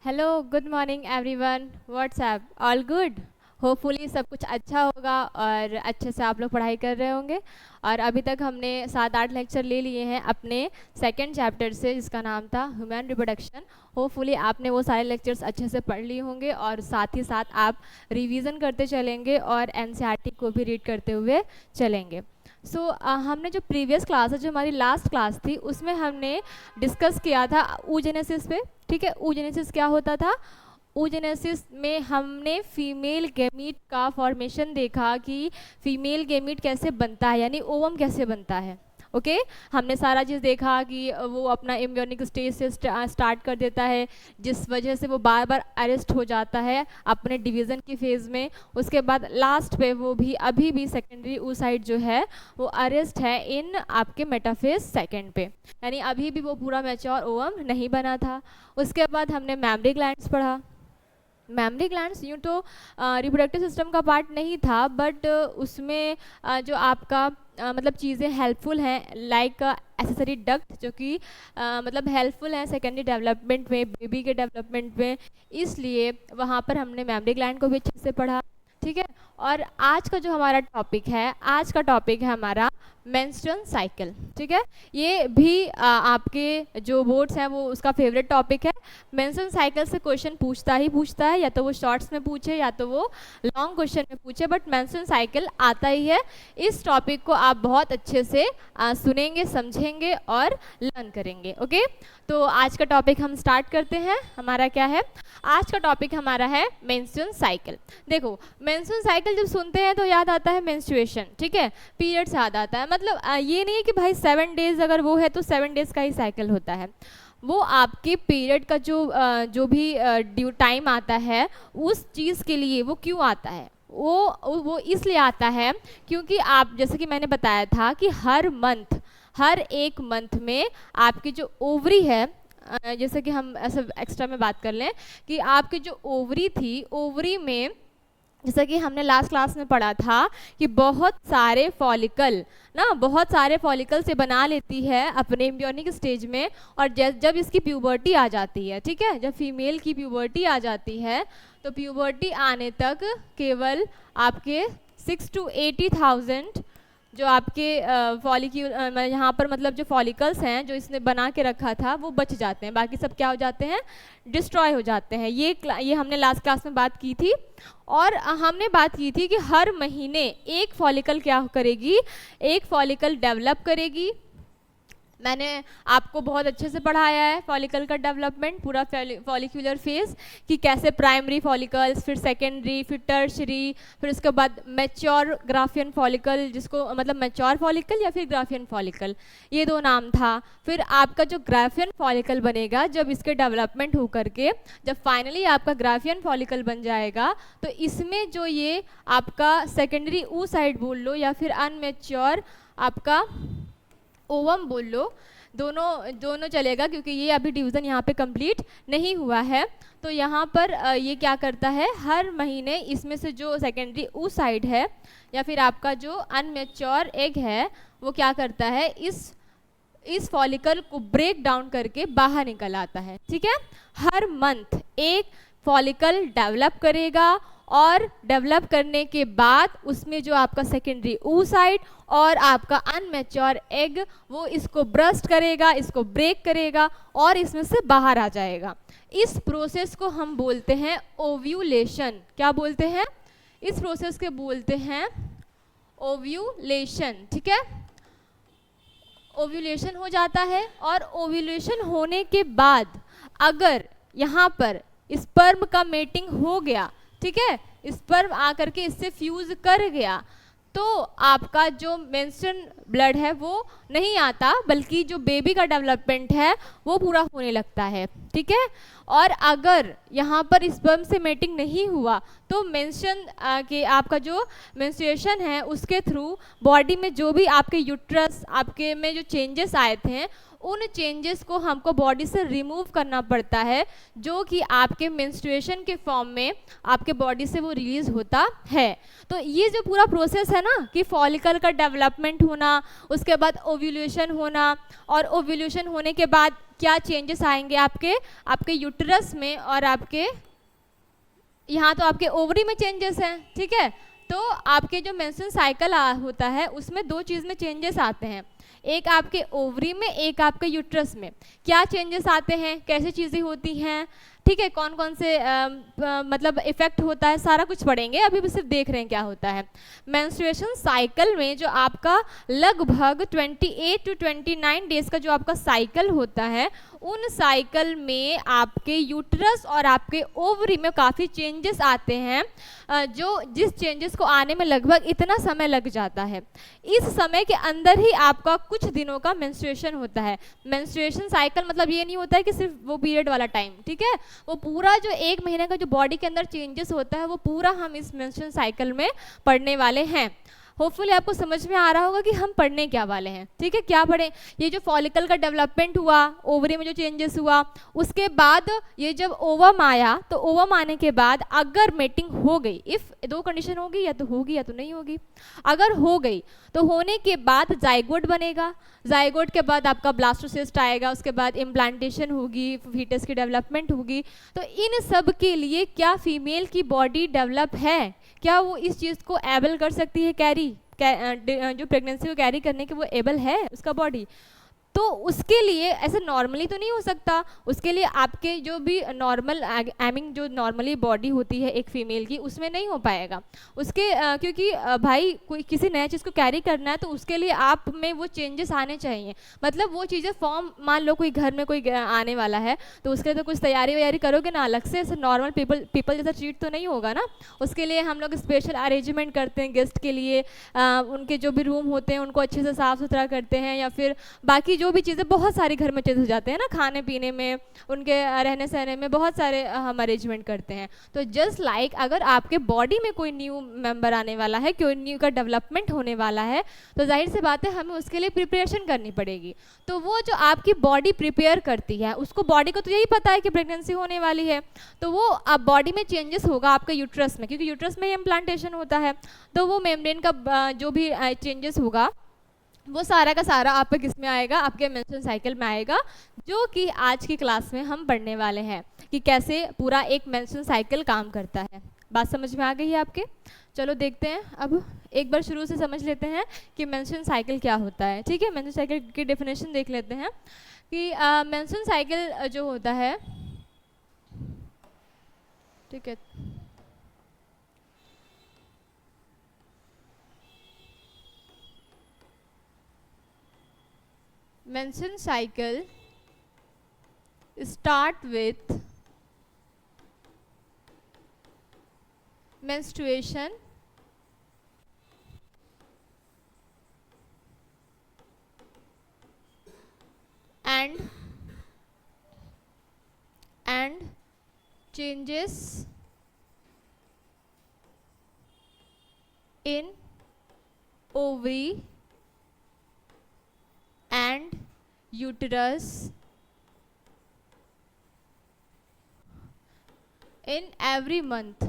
Hello, good morning everyone. WhatsApp all good. Hopefully सब कुछ अच्छा होगा और अच्छे से आप लोग पढ़ाई कर रहे होंगे। और अभी तक हमने 7-8 लेक्चर ले लिए हैं अपने सेकंड चैप्टर से, जिसका नाम था ह्यूमन रिप्रोडक्शन। होपफुली आपने वो सारे लेक्चर्स अच्छे से पढ़ लिए होंगे और साथ ही साथ आप रिवीजन करते चलेंगे और एनसीईआरटी को भी रीड करते हुए चलेंगे। हमने जो प्रीवियस क्लास है, जो हमारी लास्ट क्लास थी, उसमें हमने डिस्कस किया था oogenesis पे। ठीक है, oogenesis क्या होता था? oogenesis में हमने फीमेल गैमीट का फॉर्मेशन देखा कि फीमेल गैमीट कैसे बनता है, यानी ओवम कैसे बनता है। ओके हमने सारा चीज़ देखा कि वो अपना एम्ब्रियोनिक स्टेज से स्टार्ट कर देता है, जिस वजह से वो बार बार अरेस्ट हो जाता है अपने डिवीज़न की फेज़ में। उसके बाद लास्ट पे वो भी अभी भी सेकेंडरी oocyte जो है वो अरेस्ट है इन आपके मेटाफेज सेकेंड पे, यानी अभी भी वो पूरा मैच्योर ओवम नहीं बना था। उसके बाद हमने मैमरी ग्लैंड्स पढ़ा। मैमरी ग्लैंड्स यूँ तो रिप्रोडक्टिव सिस्टम का पार्ट नहीं था, बट उसमें जो आपका मतलब चीज़ें हेल्पफुल हैं, लाइक एसेसरी डक्ट, जो कि मतलब हेल्पफुल हैं सेकेंडरी डेवलपमेंट में, बेबी के डेवलपमेंट में, इसलिए वहाँ पर हमने मैमरी ग्लैंड को भी अच्छे से पढ़ा। ठीक है, और आज का जो हमारा टॉपिक है, आज का टॉपिक है हमारा मेंस्ट्रुअल साइकिल। ठीक है, ये भी आपके जो बोर्ड्स हैं वो उसका फेवरेट टॉपिक है। मेंस्ट्रुअल साइकिल से क्वेश्चन पूछता ही पूछता है, या तो वो शॉर्ट्स में पूछे या तो वो लॉन्ग क्वेश्चन में पूछे, बट मेंस्ट्रुअल साइकिल आता ही है। इस टॉपिक को आप बहुत अच्छे से सुनेंगे, समझेंगे और लर्न करेंगे। ओके, तो आज का टॉपिक हम स्टार्ट करते हैं। हमारा क्या है? आज का टॉपिक हमारा है मेंस्ट्रुअल साइकिल। देखो, मेंस्ट्रुअल साइकिल जब सुनते हैं तो याद आता है मेंस्ट्रुएशन। ठीक है, पीरियड्स याद आता है। मतलब ये नहीं है कि भाई 7 डेज अगर वो है तो 7 डेज का ही साइकिल होता है। वो आपके पीरियड का जो भी ड्यू टाइम आता है, उस चीज़ के लिए वो क्यों आता है? वो इसलिए आता है क्योंकि आप, जैसे कि मैंने बताया था कि हर एक मंथ में आपकी जो ओवरी है, जैसे कि हम ऐसा एक्स्ट्रा में बात कर लें कि आपकी जो ओवरी थी, ओवरी में जैसा कि हमने लास्ट क्लास में पढ़ा था कि बहुत सारे फॉलिकल से बना लेती है अपने एम्ब्रियोनिक स्टेज में। और जब इसकी प्यूबर्टी आ जाती है, ठीक है, जब फीमेल की प्यूबर्टी आ जाती है, तो प्यूबर्टी आने तक केवल आपके 6 to 80,000 जो आपके फॉलिक्यूल यहाँ पर मतलब जो फॉलिकल्स हैं जो इसने बना के रखा था वो बच जाते हैं, बाकी सब क्या हो जाते हैं? डिस्ट्रॉय हो जाते हैं। ये हमने लास्ट क्लास में बात की थी। और हमने बात की थी कि हर महीने एक फॉलिकल क्या करेगी? एक फॉलिकल डेवलप करेगी। मैंने आपको बहुत अच्छे से पढ़ाया है फॉलिकल का डेवलपमेंट, पूरा फॉलिक्यूलर फेज, कि कैसे प्राइमरी फॉलिकल्स, फिर सेकेंडरी, फिर टर्शरी, फिर उसके बाद मैच्योर ग्राफियन फॉलिकल, जिसको मतलब मैच्योर फॉलिकल या फिर ग्राफियन फॉलिकल, ये दो नाम था। फिर आपका जो ग्राफियन फॉलिकल बनेगा, जब इसके डेवलपमेंट हो करके जब फाइनली आपका ग्राफियन फॉलिकल बन जाएगा, तो इसमें जो ये आपका सेकेंडरी oocyte बोल लो या फिर अनमेच्योर आपका ओवम बोल लो, दोनों चलेगा, क्योंकि ये अभी डिवीज़न यहाँ पे कंप्लीट नहीं हुआ है। तो यहाँ पर ये क्या करता है, हर महीने इसमें से जो सेकेंडरी oocyte है या फिर आपका जो अनमेच्योर एग है, वो क्या करता है, इस फॉलिकल को ब्रेक डाउन करके बाहर निकल आता है। ठीक है, हर मंथ एक फॉलिकल डेवलप करेगा और डेवलप करने के बाद उसमें जो आपका सेकेंडरी oocyte और आपका अनमेच्योर एग, वो इसको ब्रस्ट करेगा, इसको ब्रेक करेगा और इसमें से बाहर आ जाएगा। इस प्रोसेस को हम बोलते हैं ओव्यूलेशन। क्या बोलते हैं? इस प्रोसेस के बोलते हैं ओव्यूलेशन। ठीक है, ओव्यूलेशन हो जाता है और ओव्यूलेशन होने के बाद अगर यहाँ पर स्पर्म का मेटिंग हो गया, ठीक है, स्पर्म आकर के इससे फ्यूज कर गया, तो आपका जो मेंस्ट्रुअल ब्लड है वो नहीं आता, बल्कि जो बेबी का डेवलपमेंट है वो पूरा होने लगता है। ठीक है, और अगर यहाँ पर स्पर्म से मेटिंग नहीं हुआ तो मेंस्ट्रुअल के आपका जो मेंस्ट्रुएशन है उसके थ्रू बॉडी में जो भी आपके यूट्रस आपके में जो चेंजेस आए थे, उन चेंजेस को हमको बॉडी से रिमूव करना पड़ता है, जो कि आपके मेंस्ट्रुएशन के फॉर्म में आपके बॉडी से वो रिलीज होता है। तो ये जो पूरा प्रोसेस है ना, कि फॉलिकल का डेवलपमेंट होना, उसके बाद ओव्यूलेशन होना, और ओव्यूलेशन होने के बाद क्या चेंजेस आएंगे आपके आपके यूट्रस में और आपके यहाँ तो आपके ओवरी में चेंजेस हैं, ठीक है। तो आपके जो मेंस्ट्रुअल साइकिल होता है उसमें दो चीज़ में चेंजेस आते हैं, एक आपके ओवरी में, एक आपके यूट्रस में। क्या चेंजेस आते हैं, कैसी चीज़ें होती हैं, ठीक है, कौन कौन से मतलब इफेक्ट होता है, सारा कुछ पढ़ेंगे। अभी भी सिर्फ देख रहे हैं क्या होता है। मेंस्ट्रुएशन साइकिल में जो आपका लगभग 28 टू 29 डेज का जो आपका साइकिल होता है, उन साइकिल में आपके यूट्रस और आपके ओवरी में काफ़ी चेंजेस आते हैं, जो जिस चेंजेस को आने में लगभग इतना समय लग जाता है। इस समय के अंदर ही आपका कुछ दिनों का मेंस्ट्रुएशन होता है। मेंस्ट्रुएशन साइकिल मतलब ये नहीं होता है कि सिर्फ वो पीरियड वाला टाइम, ठीक है, वो पूरा जो एक महीने का जो बॉडी के अंदर चेंजेस होता है वो पूरा हम इस मेंस्ट्रुएशन साइकिल में पढ़ने वाले हैं। होपफुली आपको समझ में आ रहा होगा कि हम पढ़ने क्या वाले हैं, ठीक है। क्या पढ़ें, ये जो फॉलिकल का डेवलपमेंट हुआ, ओवरी में जो चेंजेस हुआ, उसके बाद ये जब ओवम आया, तो ओवम आने के बाद अगर मेटिंग हो गई, इफ दो कंडीशन होगी, या तो होगी या तो नहीं होगी। अगर हो गई तो होने के बाद जाइगोट बनेगा, जाइगोट के बाद आपका ब्लास्टोसिस्ट आएगा, उसके बाद इम्प्लांटेशन होगी, फीटस की डेवलपमेंट होगी। तो इन सब के लिए क्या फीमेल की बॉडी डेवलप है, क्या वो इस चीज़ को एबल कर सकती है, जो प्रेगनेंसी को कैरी करने के वो एबल है उसका बॉडी। तो उसके लिए ऐसे नॉर्मली तो नहीं हो सकता, उसके लिए आपके जो भी नॉर्मल आई मीन जो नॉर्मली बॉडी होती है एक फीमेल की, उसमें नहीं हो पाएगा उसके क्योंकि भाई कोई किसी नया चीज़ को कैरी करना है तो उसके लिए आप में वो चेंजेस आने चाहिए। मतलब वो चीज़ें फॉर्म, मान लो कोई घर में कोई आने वाला है तो उसके लिए तो कुछ तैयारी वैयारी करोगे ना, अलग से ऐसे नॉर्मल पीपल जैसा ट्रीट तो नहीं होगा ना। उसके लिए हम लोग स्पेशल अरेंजमेंट करते हैं गेस्ट के लिए, उनके जो भी रूम होते हैं उनको अच्छे से साफ़ सुथरा करते हैं, या फिर बाकी जो भी चीज़ें बहुत सारी घर में चेंज हो जाते हैं ना, खाने पीने में, उनके रहने सहने में बहुत सारे हम अरेंजमेंट करते हैं। तो जस्ट लाइक अगर आपके बॉडी में कोई न्यू मेंबर आने वाला है, कोई न्यू का डेवलपमेंट होने वाला है, तो जाहिर सी बात है हमें उसके लिए प्रिपरेशन करनी पड़ेगी। तो वो जो आपकी बॉडी प्रिपेयर करती है, उसको बॉडी को तो यही पता है कि प्रेगनेंसी होने वाली है, तो वो अब बॉडी में चेंजेस होगा आपके यूट्रस में, क्योंकि यूट्रस में ही इम्प्लांटेशन होता है। तो वो मेम्ब्रेन का जो भी चेंजेस होगा वो सारा का सारा आपके किस में आएगा, आपके मेंस्ट्रुअल साइकिल में आएगा, जो कि आज की क्लास में हम पढ़ने वाले हैं कि कैसे पूरा एक मेंस्ट्रुअल साइकिल काम करता है। बात समझ में आ गई है आपके? चलो देखते हैं, अब एक बार शुरू से समझ लेते हैं कि मेंस्ट्रुअल साइकिल क्या होता है, ठीक है। मेंस्ट्रुअल साइकिल की डेफिनेशन देख लेते हैं कि मेंस्ट्रुअल साइकिल जो होता है, ठीक है, menstrual cycle start with menstruation and changes in ovary and uterus in every month,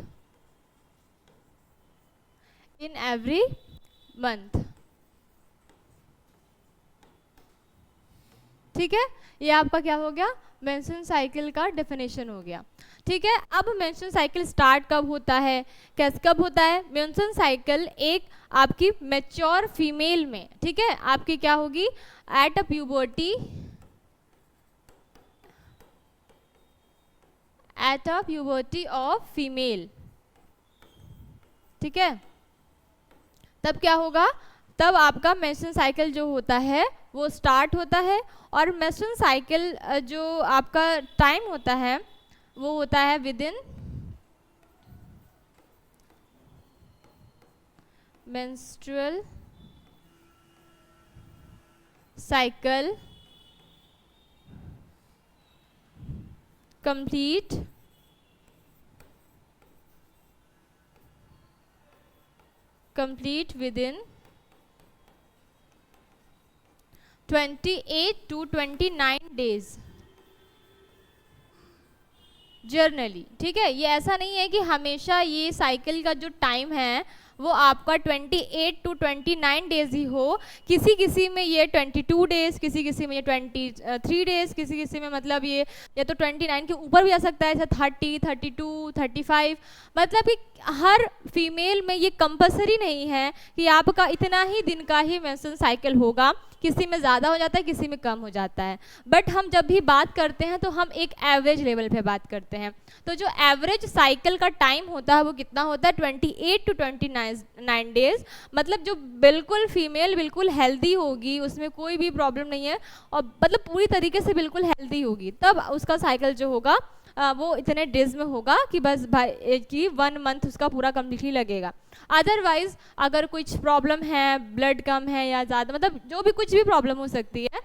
ठीक है। ये आपका क्या हो गया, मेंस्ट्रुअल साइकिल का डेफिनेशन हो गया, ठीक है। अब मेंस्ट्रुअल साइकिल स्टार्ट कब होता है, कैसे कब होता है? मेंस्ट्रुअल साइकिल एक आपकी मैच्योर फीमेल में, ठीक है, आपकी क्या होगी, at a puberty of female, ठीक है। तब क्या होगा, तब आपका मेंस्ट्रुअल साइकिल जो होता है वो स्टार्ट होता है, और मेंस्ट्रुअल साइकिल जो आपका टाइम होता है वो होता है within menstrual cycle complete within 28 to 29 days generally, ठीक है। ये ऐसा नहीं है कि हमेशा ये साइकिल का जो टाइम है वो आपका 28 to 29 डेज ही हो। किसी किसी में ये 22 डेज, किसी किसी में ये 23 डेज, किसी किसी में मतलब ये या तो 29 के ऊपर भी आ सकता है, जैसे 30, 32, 35। मतलब कि हर फीमेल में ये कंपलसरी नहीं है कि आपका इतना ही दिन का ही मेंस्ट्रुअल साइकिल होगा, किसी में ज़्यादा हो जाता है, किसी में कम हो जाता है। बट हम जब भी बात करते हैं तो हम एक एवरेज लेवल पे बात करते हैं। तो जो एवरेज साइकिल का टाइम होता है वो कितना होता है, 28 to 29 डेज। मतलब जो बिल्कुल फीमेल बिल्कुल हेल्दी होगी, उसमें कोई भी प्रॉब्लम नहीं है और मतलब पूरी तरीके से बिल्कुल हेल्दी होगी, तब उसका साइकिल जो होगा वो इतने डेज में होगा कि बस भाई कि 1 मंथ उसका पूरा कम्प्लीटली लगेगा। अदरवाइज अगर कुछ प्रॉब्लम है, ब्लड कम है या ज़्यादा, मतलब जो भी कुछ भी प्रॉब्लम हो सकती है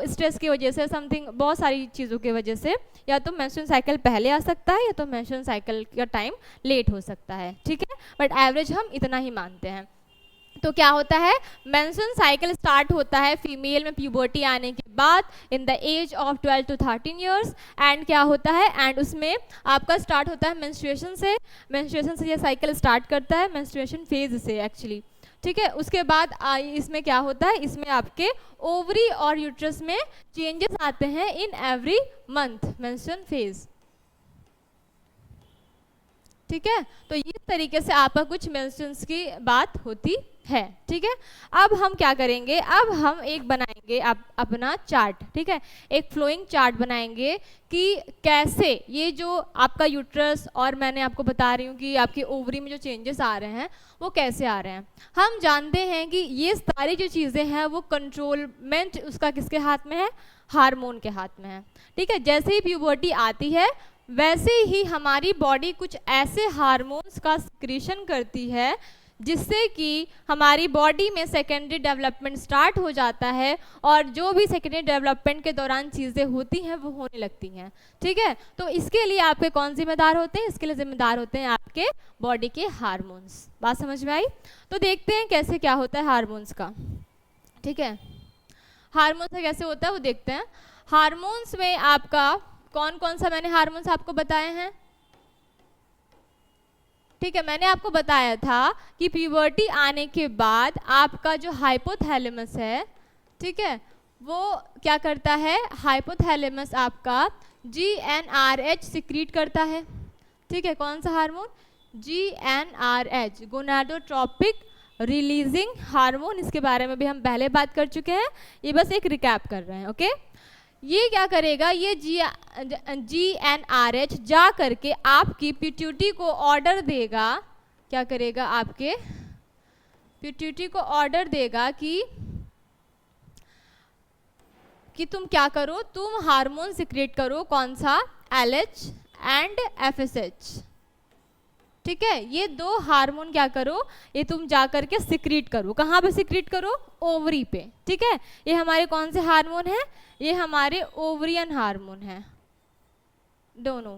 स्ट्रेस की वजह से, समथिंग बहुत सारी चीज़ों की वजह से, या तो मेंस्ट्रुअल साइकिल पहले आ सकता है या तो मेंस्ट्रुअल साइकिल का टाइम लेट हो सकता है, ठीक है। बट एवरेज हम इतना ही मानते हैं। तो क्या होता है, मेंस्ट्रुअल साइकिल स्टार्ट होता है फीमेल में प्यूबर्टी आने के बाद in the age of 12 to 13 years. And क्या होता है, एंड उसमें आपका स्टार्ट होता है मेंस्ट्रुएशन से। मेंस्ट्रुएशन से ये साइकिल स्टार्ट करता है, मेंस्ट्रुएशन फेज से एक्चुअली, ठीक है। उसके बाद इसमें क्या होता है, इसमें आपके ओवरी और यूट्रस में चेंजेस आते हैं in every month menstrual phase, ठीक है। तो इस तरीके से आपका कुछ मेंस्ट्रुएशंस की बात होती है, ठीक है। अब हम क्या करेंगे, अब हम एक बनाएंगे अपना चार्ट, ठीक है। एक फ्लोइंग चार्ट बनाएंगे कि कैसे ये जो आपका यूट्रस और मैंने आपको बता रही हूँ कि आपकी ओवरी में जो चेंजेस आ रहे हैं वो कैसे आ रहे हैं। हम जानते हैं कि ये सारी जो चीज़ें हैं वो कंट्रोलमेंट उसका किसके हाथ में है, हार्मोन के हाथ में है, ठीक है। जैसे ही प्यूबर्टी आती है वैसे ही हमारी बॉडी कुछ ऐसे हार्मोन्स का सिक्रीशन करती है जिससे कि हमारी बॉडी में सेकेंडरी डेवलपमेंट स्टार्ट हो जाता है, और जो भी सेकेंडरी डेवलपमेंट के दौरान चीज़ें होती हैं वो होने लगती हैं, ठीक है। तो इसके लिए आपके कौन जिम्मेदार होते हैं, इसके लिए जिम्मेदार होते हैं आपके बॉडी के हार्मोन्स। बात समझ में आई? तो देखते हैं कैसे क्या होता है हार्मोन्स का, ठीक है। हार्मोन्स का कैसे होता है वो देखते हैं। हार्मोन्स में आपका कौन कौन सा मैंने हार्मोन्स आपको बताए हैं, ठीक है। मैंने आपको बताया था कि प्यूबर्टी आने के बाद आपका जो हाइपोथैलेमस है, ठीक है, वो क्या करता है, हाइपोथैलेमस आपका GnRH सिक्रीट करता है, ठीक है। कौन सा hormone, GnRH, gonadotropic releasing hormone. इसके बारे में भी हम पहले बात कर चुके हैं, ये बस एक रिकैप कर रहे हैं, ओके। ये क्या करेगा, ये GnRH जा करके आपकी पिट्यूटरी को ऑर्डर देगा, क्या करेगा, आपके पिट्यूटरी को ऑर्डर देगा कि तुम क्या करो, तुम हार्मोन सिक्रेट करो, कौन सा, LH एंड FSH, ठीक है। ये दो हार्मोन क्या करो, ये तुम जा करके सिक्रीट करो। कहाँ पे सिक्रीट करो, ओवरी पे, ठीक है। ये हमारे कौन से हार्मोन है, ये हमारे ओवरियन हार्मोन है दोनों।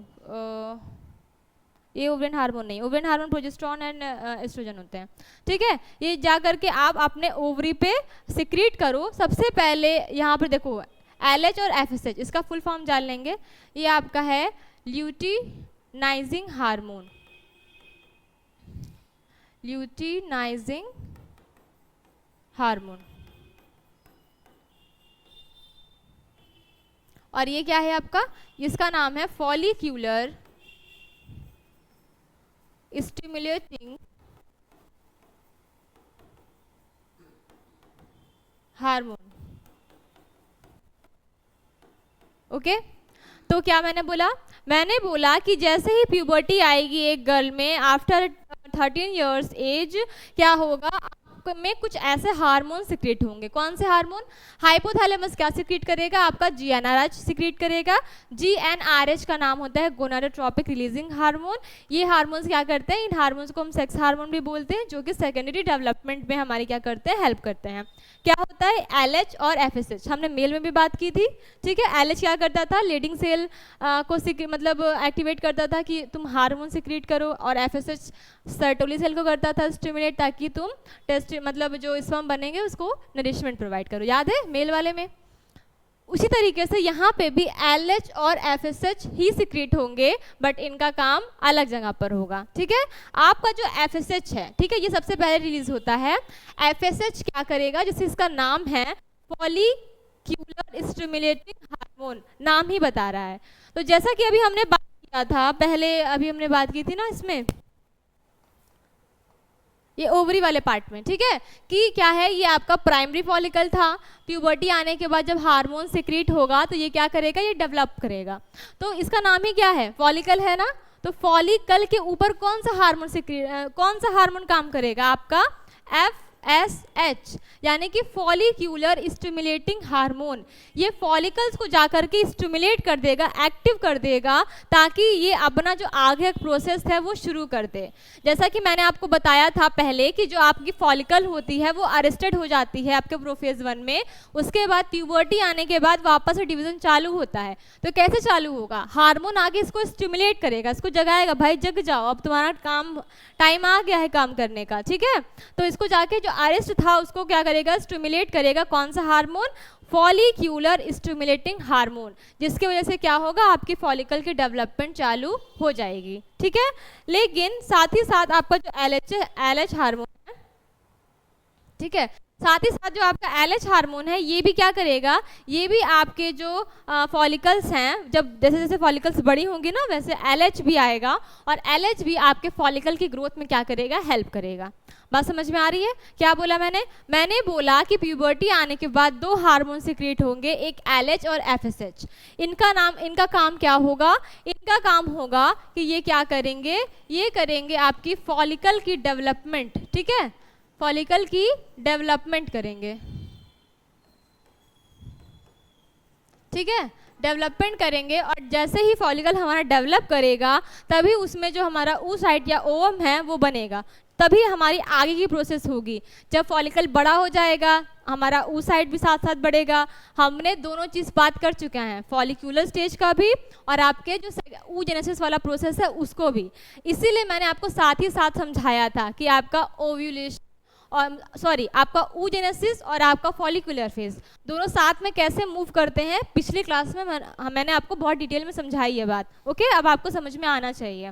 ये ओवरियन हार्मोन नहीं, ovarian hormone progesterone and oestrogen होते हैं, ठीक है। ये जा करके आप अपने ओवरी पे सिक्रीट करो। सबसे पहले यहाँ पर देखो LH और FSH, इसका फुल फॉर्म जान लेंगे। ये आपका है ल्यूटिनाइजिंग हार्मोन, ल्यूटिनाइजिंग हार्मोन। और ये क्या है आपका, इसका नाम है फॉलिक्यूलर स्टिमुलेटिंग हार्मोन, ओके। तो क्या मैंने बोला, मैंने बोला कि जैसे ही प्यूबर्टी आएगी एक गर्ल में आफ्टर 13 इयर्स एज, क्या होगा, में कुछ ऐसे हार्मोन सिक्रेट होंगे। कौन से हार्मोन, हाइपोथैलेमस क्या सिक्रेट करेगा, आपका GnRH सिक्रेट करेगा। GnRH का नाम होता है गोनाडोट्रोपिक रिलीजिंग हार्मोन। ये हार्मोन्स क्या करते हैं, इन हार्मोन्स को हम सेक्स हार्मोन भी बोलते हैं, जो कि सेकेंडरी डेवलपमेंट में हमारी क्या करते हैं, हेल्प करते हैं। क्या होता है, LH और FSH, हमने मेल में भी बात की थी, ठीक है। LH क्या करता था, लीडिंग सेल को मतलब एक्टिवेट करता था कि तुम हार्मोन सिक्रेट करो, और FSH सर्टोली सेल को करता था स्टिमुलेट, ताकि तुम टेस्ट मतलब जो स्पर्म बनेंगे उसको नरिशमेंट प्रोवाइड करो। याद है मेल वाले में, उसी तरीके से यहाँ पे भी LH और FSH ही सिक्रीट होंगे, बट इनका काम अलग जगह पर होगा। ठीक है, आपका जो FSH है, ठीक है, ये सबसे पहले रिलीज होता है। FSH क्या करेगा, जैसे इसका नाम है फॉलिक्यूलर स्टिमुलेटिंग हार्मोन, नाम ही बता रहा है। तो जैसा कि अभी हमने बात किया था पहले, अभी हमने बात की थी ना इसमें, ये ओवरी वाले पार्ट में, ठीक है, कि क्या है, ये आपका प्राइमरी फॉलिकल था। प्यूबर्टी आने के बाद जब हार्मोन सिक्रीट होगा तो ये क्या करेगा, ये डेवलप करेगा। तो इसका नाम ही क्या है, फॉलिकल है ना। तो फॉलिकल के ऊपर कौन सा हार्मोन कौन सा हार्मोन काम करेगा, आपका FSH, यानी कि फॉलिक्यूलर स्टिमुलेटिंग हार्मोन। ये फॉलिकल्स को जाकर के स्टिमुलेट कर देगा, एक्टिव कर देगा, ताकि ये अपना जो आगे प्रोसेस है वो शुरू कर दे। जैसा कि मैंने आपको बताया था पहले कि जो आपकी फॉलिकल होती है वो अरेस्टेड हो जाती है आपके प्रोफेज 1 में, उसके बाद प्यूबर्टी आने के बाद वापस से डिवीजन चालू होता है। तो कैसे चालू होगा, हार्मोन आगे इसको स्टिमुलेट करेगा, इसको जगाएगा, भाई जग जाओ, अब तुम्हारा काम टाइम आ गया है काम करने का। ठीक है, तो इसको जाके जो अरेस्ट था उसको क्या करेगा, स्टिमुलेट करेगा। कौन सा हार्मोन, फॉलिक्यूलर स्टिमुलेटिंग हार्मोन, जिसकी वजह से क्या होगा, आपकी फॉलिकल की डेवलपमेंट चालू हो जाएगी। ठीक है, लेकिन साथ ही साथ आपका जो LH हार्मोन है, ठीक है, साथ ही साथ जो आपका LH हार्मोन है ये भी क्या करेगा, ये भी आपके जो फॉलिकल्स हैं, जब जैसे जैसे फॉलिकल्स बड़ी होंगी ना वैसे LH भी आएगा, और LH भी आपके फॉलिकल की ग्रोथ में क्या करेगा, हेल्प करेगा। बात समझ में आ रही है, क्या बोला मैंने बोला कि प्यूबर्टी आने के बाद 2 हार्मोन सिक्रीट होंगे, एक LH और FSH। इनका काम क्या होगा, इनका काम होगा कि ये क्या करेंगे, ये करेंगे आपकी फॉलिकल की डेवलपमेंट। ठीक है, फॉलिकल की डेवलपमेंट करेंगे। ठीक है, डेवलपमेंट करेंगे, और जैसे ही फॉलिकल हमारा डेवलप करेगा तभी उसमें जो हमारा oocyte या ओवम है वो बनेगा, तभी हमारी आगे की प्रोसेस होगी। जब फॉलिकल बड़ा हो जाएगा हमारा oocyte भी साथ साथ बढ़ेगा। हमने दोनों चीज़ बात कर चुके हैं, फॉलिक्यूलर स्टेज का भी और आपके जो oogenesis वाला प्रोसेस है उसको भी। इसीलिए मैंने आपको साथ ही साथ समझाया था कि आपका ओव्यूलेशन और आपका oogenesis और आपका फॉलिकुलर फेज दोनों साथ में कैसे मूव करते हैं, पिछली क्लास में मैंने आपको बहुत डिटेल में समझाई है बात। ओके, अब आपको समझ में आना चाहिए।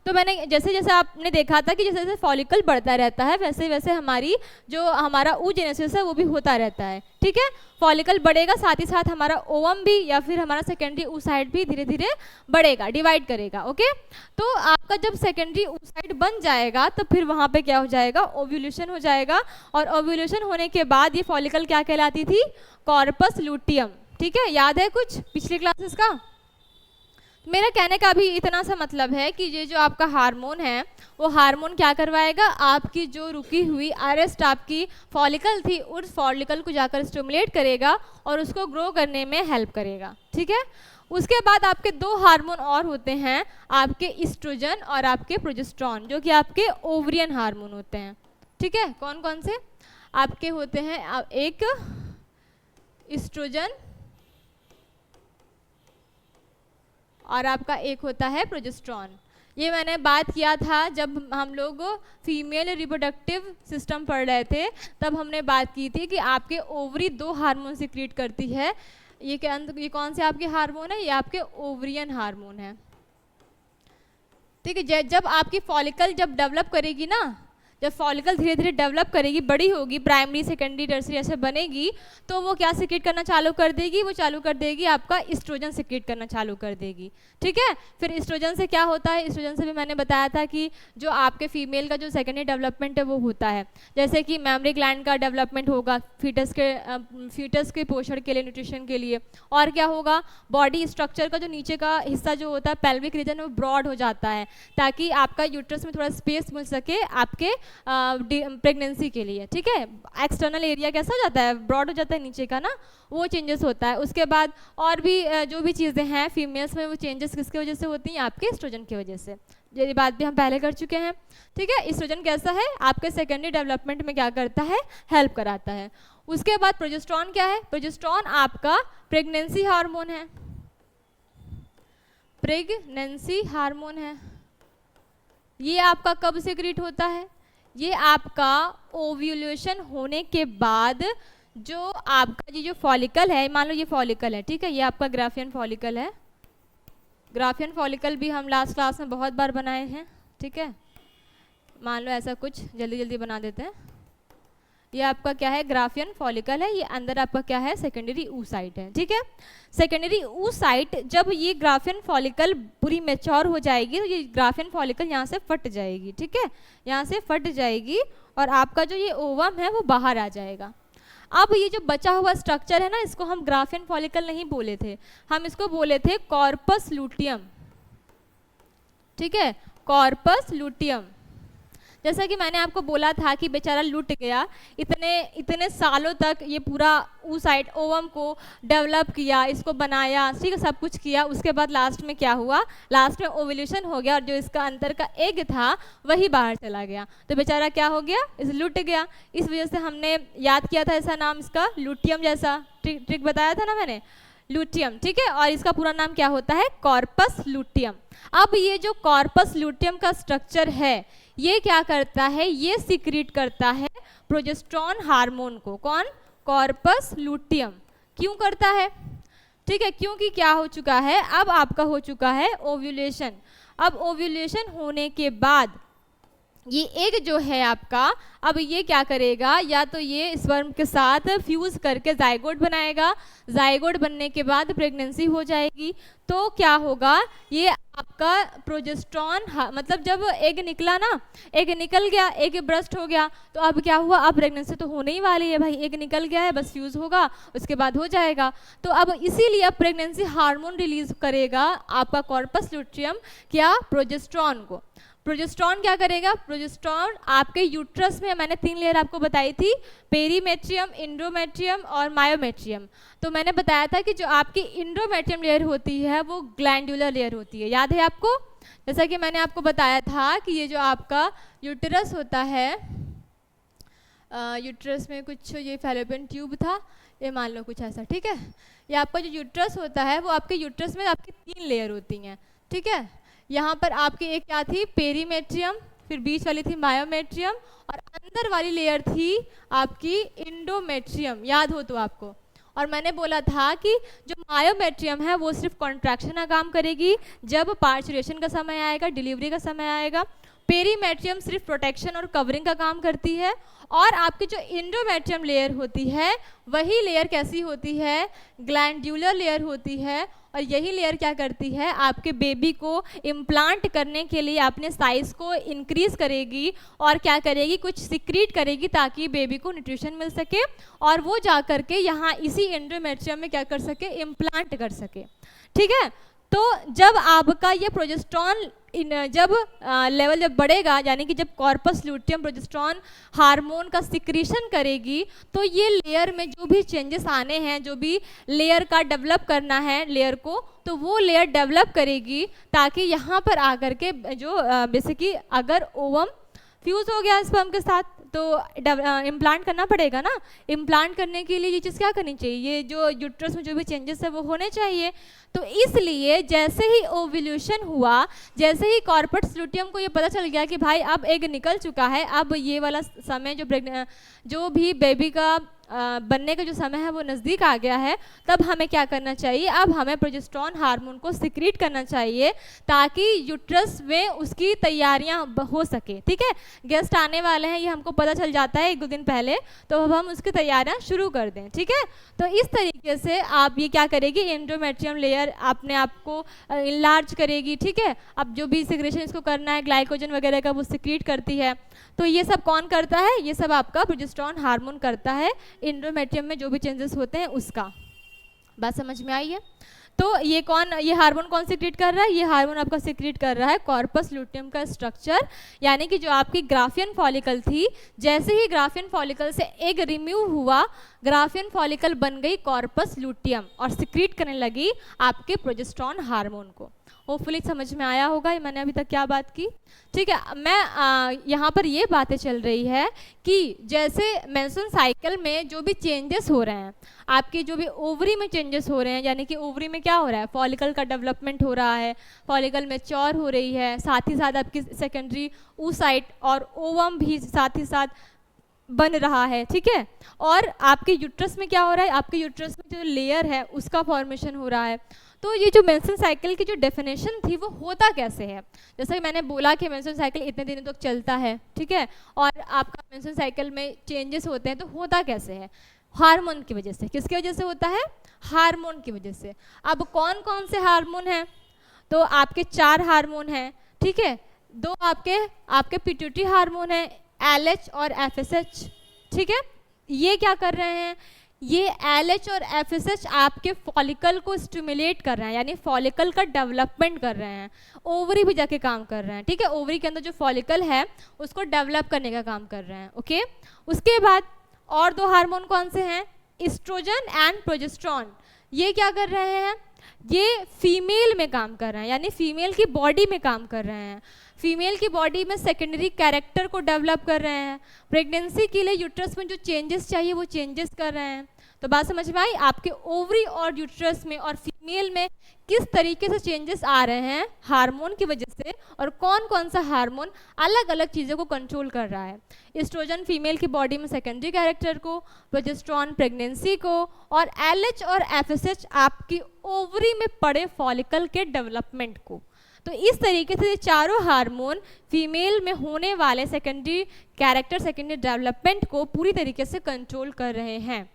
तो मैंने जैसे जैसे आपने देखा था कि जैसे जैसे फॉलिकल बढ़ता रहता है वैसे वैसे हमारी जो हमारा oogenesis है वो भी होता रहता है। ठीक है, फॉलिकल बढ़ेगा, साथ ही साथ हमारा ओवम भी या फिर हमारा सेकेंडरी oocyte भी धीरे धीरे बढ़ेगा, डिवाइड करेगा। ओके, तो आपका जब सेकेंडरी oocyte बन जाएगा तो फिर वहाँ पे क्या हो जाएगा, ओव्यूलेशन हो जाएगा, और ओव्यूलेशन होने के बाद ये फॉलिकल क्या कहलाती थी, कॉर्पस लूटियम। ठीक है, याद है कुछ पिछली क्लासेस का। मेरा कहने का भी इतना सा मतलब है कि ये जो आपका हार्मोन है वो हार्मोन क्या करवाएगा, आपकी जो रुकी हुई अरेस्ट आपकी फॉलिकल थी उस फॉलिकल को जाकर स्टिमुलेट करेगा और उसको ग्रो करने में हेल्प करेगा। ठीक है, उसके बाद आपके 2 हार्मोन और होते हैं, आपके ईस्ट्रोजन और आपके प्रोजेस्टेरॉन, जो कि आपके ओवरियन हार्मोन होते हैं। ठीक है, कौन कौन से आपके होते हैं, एक ईस्ट्रोजन और आपका एक होता है प्रोजेस्टेरॉन। ये मैंने बात किया था जब हम लोग फीमेल रिप्रोडक्टिव सिस्टम पढ़ रहे थे, तब हमने बात की थी कि आपके ओवरी 2 हार्मोन सिक्रीट करती है। ये कौन से आपके हार्मोन है, ये आपके ओवरियन हार्मोन है। ठीक है, जब आपकी फॉलिकल जब डेवलप करेगी ना, जब फॉलिकल धीरे धीरे डेवलप करेगी, बड़ी होगी, प्राइमरी सेकेंडरी टर्सरी ऐसे बनेगी, तो वो क्या सिक्रीट करना चालू कर देगी, वो चालू कर देगी आपका ईस्ट्रोजन सिक्रीट करना चालू कर देगी। ठीक है, फिर ईस्ट्रोजन से क्या होता है, ईस्ट्रोजन से भी मैंने बताया था कि जो आपके फीमेल का जो सेकेंडरी डेवलपमेंट है वो होता है, जैसे कि मेमरी ग्लैंड का डेवलपमेंट होगा फीटस के पोषण के लिए, न्यूट्रिशन के लिए, और क्या होगा, बॉडी स्ट्रक्चर का जो नीचे का हिस्सा जो होता है पेल्विक रीजन वो ब्रॉड हो जाता है, ताकि आपका यूट्रस में थोड़ा स्पेस मिल सके आपके प्रेगनेंसी के लिए। ठीक है, एक्सटर्नल एरिया कैसा हो जाता है, ब्रॉड हो जाता है नीचे का ना, वो चेंजेस होता है। उसके बाद और भी जो भी चीज़ें हैं फीमेल्स में, वो चेंजेस किसकी वजह से होती हैं, आपके एस्ट्रोजन की वजह से। ये बात भी हम पहले कर चुके हैं। ठीक है, एस्ट्रोजन कैसा है, आपके सेकेंडरी डेवलपमेंट में क्या करता है, हेल्प कराता है। उसके बाद प्रोजेस्टेरॉन क्या है, प्रोजेस्टेरॉन आपका प्रेगनेंसी हार्मोन है, प्रेगनेंसी हार्मोन है। ये आपका कब सिक्रीट होता है, ये आपका ओव्यूलेशन होने के बाद जो आपका ये जो फॉलिकल है, मान लो ये फॉलिकल है, ठीक है, ये आपका ग्राफियन फॉलिकल है। ग्राफियन फॉलिकल भी हम लास्ट क्लास में बहुत बार बनाए हैं, ठीक है। मान लो ऐसा कुछ जल्दी जल्दी बना देते हैं। ये आपका क्या है, ग्राफियन फॉलिकल है, ये अंदर आपका क्या है, सेकेंडरी oocyte है, ठीक है। सेकेंडरी oocyte, जब ये ग्राफियन फॉलिकल पूरी मैच्योर हो जाएगी तो ये ग्राफियन फॉलिकल यहाँ से फट जाएगी, ठीक है, यहाँ से फट जाएगी और आपका जो ये ओवम है वो बाहर आ जाएगा। अब ये जो बचा हुआ स्ट्रक्चर है ना, इसको हम ग्राफियन फॉलिकल नहीं बोले थे, हम इसको बोले थे कॉर्पस लूटियम, ठीक है, कॉर्पस लूटियम। जैसा कि मैंने आपको बोला था कि बेचारा लूट गया, इतने सालों तक ये पूरा oocyte ओवम को डेवलप किया, इसको बनाया, ठीक है, सब कुछ किया, उसके बाद लास्ट में क्या हुआ, लास्ट में ओवल्यूशन हो गया और जो इसका अंदर का एग था वही बाहर चला गया, तो बेचारा क्या हो गया, इस लूट गया। इस वजह से हमने याद किया था ऐसा नाम इसका, लूटियम जैसा ट्रिक बताया था ना मैंने, लूटियम, ठीक है। और इसका पूरा नाम क्या होता है, कॉर्पस लूटियम। अब ये जो कॉर्पस लूटियम का स्ट्रक्चर है ये क्या करता है, ये सिक्रीट करता है प्रोजेस्टेरोन हार्मोन को। कौन, कॉर्पस लूटियम। क्यों करता है, ठीक है, क्योंकि क्या हो चुका है, अब आपका हो चुका है ओव्यूलेशन। अब ओव्यूलेशन होने के बाद ये एग जो है आपका, अब ये क्या करेगा, या तो ये स्पर्म के साथ फ्यूज करके जाइगोट बनाएगा, जाइगोट बनने के बाद प्रेगनेंसी हो जाएगी, तो क्या होगा, ये आपका प्रोजेस्टेरोन, मतलब जब एग निकला ना, एग निकल गया, एग ब्रस्ट हो गया, तो अब क्या हुआ, अब प्रेगनेंसी तो होने ही वाली है भाई, एग निकल गया है, बस फ्यूज होगा, उसके बाद हो जाएगा। तो अब इसीलिए अब प्रेगनेंसी हार्मोन रिलीज करेगा आपका कॉर्पस लूटियम, क्या, प्रोजेस्टेरोन को। प्रोजेस्टेरोन क्या करेगा, प्रोजेस्टेरोन आपके यूट्रस में, मैंने 3 लेयर आपको बताई थी, पेरीमेट्रियम, इंडोमेट्रियम और मायोमेट्रियम। तो मैंने बताया था कि जो आपकी इंडोमेट्रियम लेयर होती है वो ग्लैंडुलर लेयर होती है, याद है आपको, जैसा कि मैंने आपको बताया था कि ये जो आपका यूट्रस होता है, यूट्रस में कुछ ये फैलोपियन ट्यूब था, ये मान लो कुछ ऐसा, ठीक है। ये आपका जो यूट्रस होता है वो आपके यूट्रस में आपकी 3 लेयर होती हैं, ठीक है। यहाँ पर आपकी एक क्या थी, पेरीमेट्रियम, फिर बीच वाली थी मायोमेट्रियम और अंदर वाली लेयर थी आपकी इंडोमेट्रियम, याद हो तो आपको। और मैंने बोला था कि जो मायोमेट्रियम है वो सिर्फ कॉन्ट्रैक्शन का काम करेगी जब पार्चुरेशन का समय आएगा, डिलीवरी का समय आएगा। पेरीमेट्रियम सिर्फ प्रोटेक्शन और कवरिंग का काम करती है, और आपकी जो इंडोमेट्रियम लेयर होती है वही लेयर कैसी होती है, ग्लैंडुलर लेयर होती है। और यही लेयर क्या करती है, आपके बेबी को इम्प्लांट करने के लिए अपने साइज को इंक्रीज करेगी और क्या करेगी, कुछ सिक्रीट करेगी ताकि बेबी को न्यूट्रिशन मिल सके और वो जा करके यहाँ इसी एंडोमेट्रियम में क्या कर सके, इम्प्लांट कर सके, ठीक है। तो जब आपका ये प्रोजेस्टेरोन जब लेवल जब बढ़ेगा, यानी कि जब कॉर्पस लूटियम प्रोजेस्टेरोन हार्मोन का सिक्रीशन करेगी, तो ये लेयर में जो भी चेंजेस आने हैं, जो भी लेयर का डेवलप करना है लेयर को, तो वो लेयर डेवलप करेगी ताकि यहाँ पर आकर के जो बेसिकली अगर ओवम फ्यूज हो गया स्पर्म के साथ तो इम्प्लांट करना पड़ेगा ना। इम्प्लांट करने के लिए ये चीज़ क्या करनी चाहिए, ये जो यूट्रस में जो भी चेंजेस है वो होने चाहिए। तो इसलिए जैसे ही ओव्यूलेशन हुआ, जैसे ही कॉर्पस लूटियम को ये पता चल गया कि भाई अब एग निकल चुका है, अब ये वाला समय जो भी बेबी का बनने का जो समय है वो नज़दीक आ गया है, तब हमें क्या करना चाहिए, अब हमें प्रोजेस्टेरोन हार्मोन को सिक्रीट करना चाहिए ताकि यूट्रस में उसकी तैयारियां हो सके, ठीक है। गेस्ट आने वाले हैं ये हमको पता चल जाता है 1-2 दिन पहले, तो अब हम उसकी तैयारियां शुरू कर दें, ठीक है। तो इस तरीके से आप ये क्या करेगी, एंडोमेट्रियम लेयर अपने आप को इनलार्ज करेगी, ठीक है। अब जो भी सिक्रेशन इसको करना है ग्लाइकोजन वगैरह का वो सिक्रीट करती है। तो ये सब कौन करता है, ये सब आपका प्रोजेस्टेरोन हार्मोन करता है, इंडोमेट्रियम में जो भी चेंजेस होते हैं उसका। बात समझ में आई है। तो ये हार्मोन कौन सिक्रीट कर रहा है, ये हार्मोन आपका सिक्रीट कर रहा है कॉर्पस लूटियम का स्ट्रक्चर, यानी कि जो आपकी ग्राफियन फॉलिकल थी, जैसे ही ग्राफियन फॉलिकल से एग रिमूव हुआ, ग्राफियन फॉलिकल बन गई कॉर्पस लूटियम और सिक्रीट करने लगी आपके प्रोजेस्टेरोन हार्मोन को। होपफुली समझ में आया होगा ये मैंने अभी तक क्या बात की, ठीक है। मैं यहाँ पर ये बातें चल रही है कि जैसे मेंस्ट्रुअल साइकिल में जो भी चेंजेस हो रहे हैं, आपकी जो भी ओवरी में चेंजेस हो रहे हैं, यानी कि ओवरी में क्या हो रहा है, फॉलिकल का डेवलपमेंट हो रहा है, फॉलिकल मैच्योर हो रही है, साथ ही साथ आपकी सेकेंडरी oocyte और ओवम भी साथ ही साथ बन रहा है, ठीक है। और आपके यूट्रस में क्या हो रहा है, आपके यूट्रस में जो लेयर है उसका फॉर्मेशन हो रहा है। तो ये जो मेंस्ट्रुअल साइकिल की जो डेफिनेशन थी वो होता कैसे है, जैसे कि मैंने बोला कि मेंस्ट्रुअल साइकिल इतने दिनों तक चलता है, ठीक है। और आपका मेंस्ट्रुअल साइकिल में चेंजेस होते हैं, तो होता कैसे है, हार्मोन की वजह से। किसकी वजह से होता है, हार्मोन की वजह से। अब कौन कौन से हार्मोन हैं, तो आपके 4 हार्मोन हैं, ठीक है। 2 आपके पिट्यूटरी हार्मोन है, LH और FSH, ठीक है। ये क्या कर रहे हैं, ये LH और FSH आपके फॉलिकल को स्टिमुलेट कर रहे हैं, यानी फॉलिकल का डेवलपमेंट कर रहे हैं, ओवरी भी जाके काम कर रहे हैं, ठीक है। ओवरी के अंदर जो फॉलिकल है उसको डेवलप करने का काम कर रहे हैं, ओके। उसके बाद और 2 हार्मोन कौन से हैं, इस्ट्रोजन एंड प्रोजेस्टेरोन। ये क्या कर रहे हैं, ये फीमेल में काम कर रहे हैं, यानी फीमेल की बॉडी में काम कर रहे हैं, फीमेल की बॉडी में सेकेंडरी कैरेक्टर को डेवलप कर रहे हैं, प्रेगनेंसी के लिए यूट्रस में जो चेंजेस चाहिए वो चेंजेस कर रहे हैं। तो बात समझ में आई, आपके ओवरी और यूट्रस में और फीमेल में किस तरीके से चेंजेस आ रहे हैं हार्मोन की वजह से, और कौन कौन सा हार्मोन अलग अलग चीज़ों को कंट्रोल कर रहा है। एस्ट्रोजन फीमेल की बॉडी में सेकेंडरी कैरेक्टर को, प्रोजेस्टेरोन प्रेगनेंसी को, और LH और FSH आपकी ओवरी में पड़े फॉलिकल के डेवलपमेंट को। तो इस तरीके से ये चारों हार्मोन फीमेल में होने वाले सेकेंडरी कैरेक्टर, सेकेंडरी डेवलपमेंट को पूरी तरीके से कंट्रोल कर रहे हैं।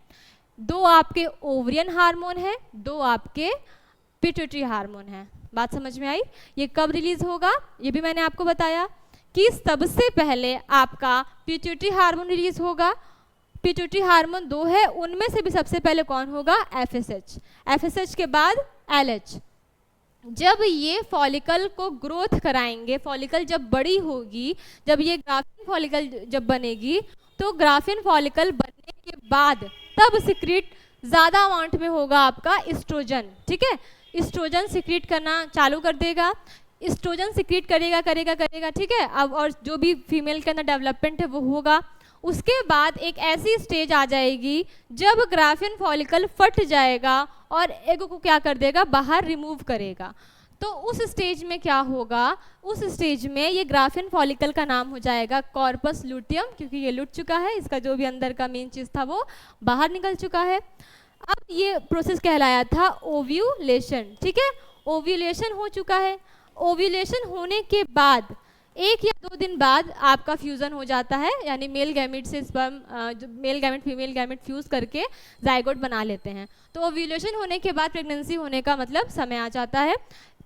2 आपके ओवरियन हार्मोन है, 2 आपके पिट्यूटरी हार्मोन है। बात समझ में आई। ये कब रिलीज होगा, ये भी मैंने आपको बताया कि सबसे पहले आपका पिट्यूटरी हार्मोन रिलीज होगा। पिट्यूटरी हार्मोन 2 है, उनमें से भी सबसे पहले कौन होगा, FSH, FSH के बाद LH। जब ये फॉलिकल को ग्रोथ कराएंगे, फॉलिकल जब बड़ी होगी, जब ये ग्राफिन फॉलिकल जब बनेगी, तो ग्राफिन फॉलिकल बनने के बाद तब सिक्रीट ज़्यादा अमाउंट में होगा आपका एस्ट्रोजन, ठीक है। एस्ट्रोजन सिक्रीट करना चालू कर देगा, एस्ट्रोजन सिक्रीट करेगा करेगा करेगा, ठीक है। अब और जो भी फीमेल के अंदर डेवलपमेंट है वो होगा। उसके बाद एक ऐसी स्टेज आ जाएगी जब ग्राफिन फॉलिकल फट जाएगा और एग को क्या कर देगा, बाहर रिमूव करेगा। तो उस स्टेज में क्या होगा, उस स्टेज में ये ग्राफिन फॉलिकल का नाम हो जाएगा कॉर्पस लुटियम, क्योंकि ये लुट चुका है, इसका जो भी अंदर का मेन चीज़ था वो बाहर निकल चुका है। अब ये प्रोसेस कहलाया था ओव्यूलेशन, ठीक है। ओव्यूलेशन हो चुका है। ओव्यूलेशन होने के बाद 1 या 2 दिन बाद आपका फ्यूज़न हो जाता है, यानी मेल गैमेट से स्पर्म, जो male gamete female gamete fuse करके जाइगोट बना लेते हैं। तो ओव्यूलेशन होने के बाद प्रेगनेंसी होने का मतलब समय आ जाता है।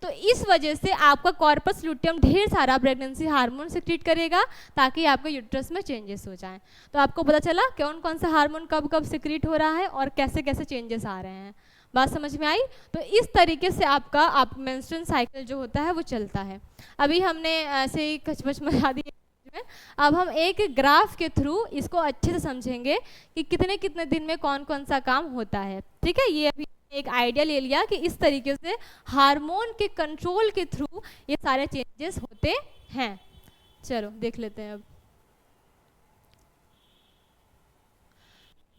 तो इस वजह से आपका कॉर्पस लुटियम ढेर सारा प्रेगनेंसी हार्मोन सिक्रीट करेगा ताकि आपके यूट्रस में चेंजेस हो जाएं। तो आपको पता चला कौन कौन सा हार्मोन कब कब सिक्रीट हो रहा है और कैसे कैसे चेंजेस आ रहे हैं। बात समझ में आई। तो इस तरीके से आप मेंस्ट्रुअल साइकिल जो होता है वो चलता है। अभी हमने ऐसे ही कचमच मचा दी में, अब हम एक ग्राफ के थ्रू इसको अच्छे से समझेंगे कि कितने कितने दिन में कौन कौन सा काम होता है, ठीक है। ये अभी एक आइडिया ले लिया कि इस तरीके से हार्मोन के कंट्रोल के थ्रू ये सारे चेंजेस होते हैं। चलो देख लेते हैं अब,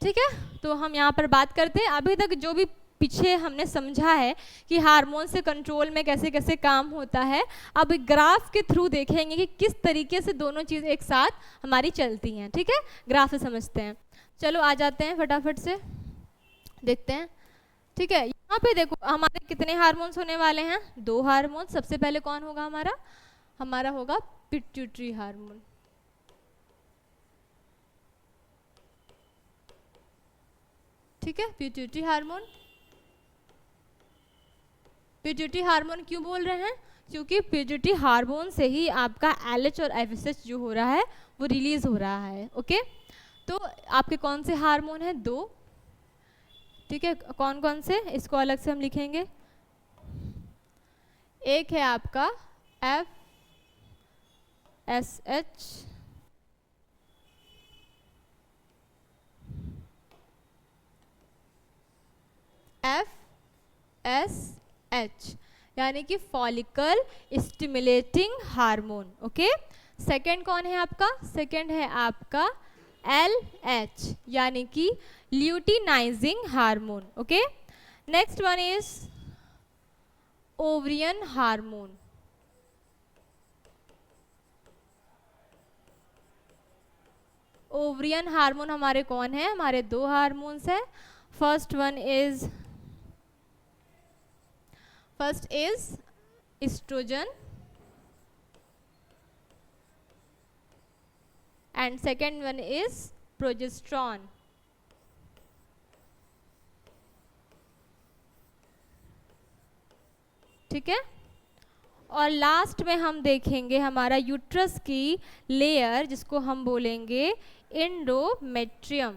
ठीक है। तो हम यहाँ पर बात करते हैं अभी तक जो भी पीछे हमने समझा है कि हार्मोन से कंट्रोल में कैसे कैसे काम होता है। अब ग्राफ के थ्रू देखेंगे कि किस तरीके से दोनों चीज़ एक साथ हमारी चलती हैं, ठीक है। ग्राफ से समझते हैं। चलो आ जाते हैं फटाफट से देखते हैं, ठीक है। यहाँ पे देखो हमारे कितने हार्मोन्स होने वाले हैं, 2 हार्मोन। सबसे पहले कौन होगा हमारा होगा पिट्यूटरी हार्मोन, ठीक है। पिट्यूटरी हार्मोन, पिट्यूटरी हार्मोन क्यों बोल रहे हैं, क्योंकि पिट्यूटरी हार्मोन से ही आपका LH और FSH जो हो रहा है वो रिलीज हो रहा है, ओके। तो आपके कौन से हार्मोन हैं, 2, ठीक है। कौन कौन से, इसको अलग से हम लिखेंगे। एक है आपका FSH, FSH यानी कि follicle stimulating hormone, okay. Second कौन है आपका, सेकंड है आपका LH यानी कि luteinising hormone, okay. Next one is ovarian hormone, ovarian hormone हमारे कौन है, हमारे दो हार्मोन्स है। First is oestrogen and second one is progesterone. ठीक है, और लास्ट में हम देखेंगे हमारा यूट्रस की लेयर जिसको हम बोलेंगे एंडोमेट्रियम।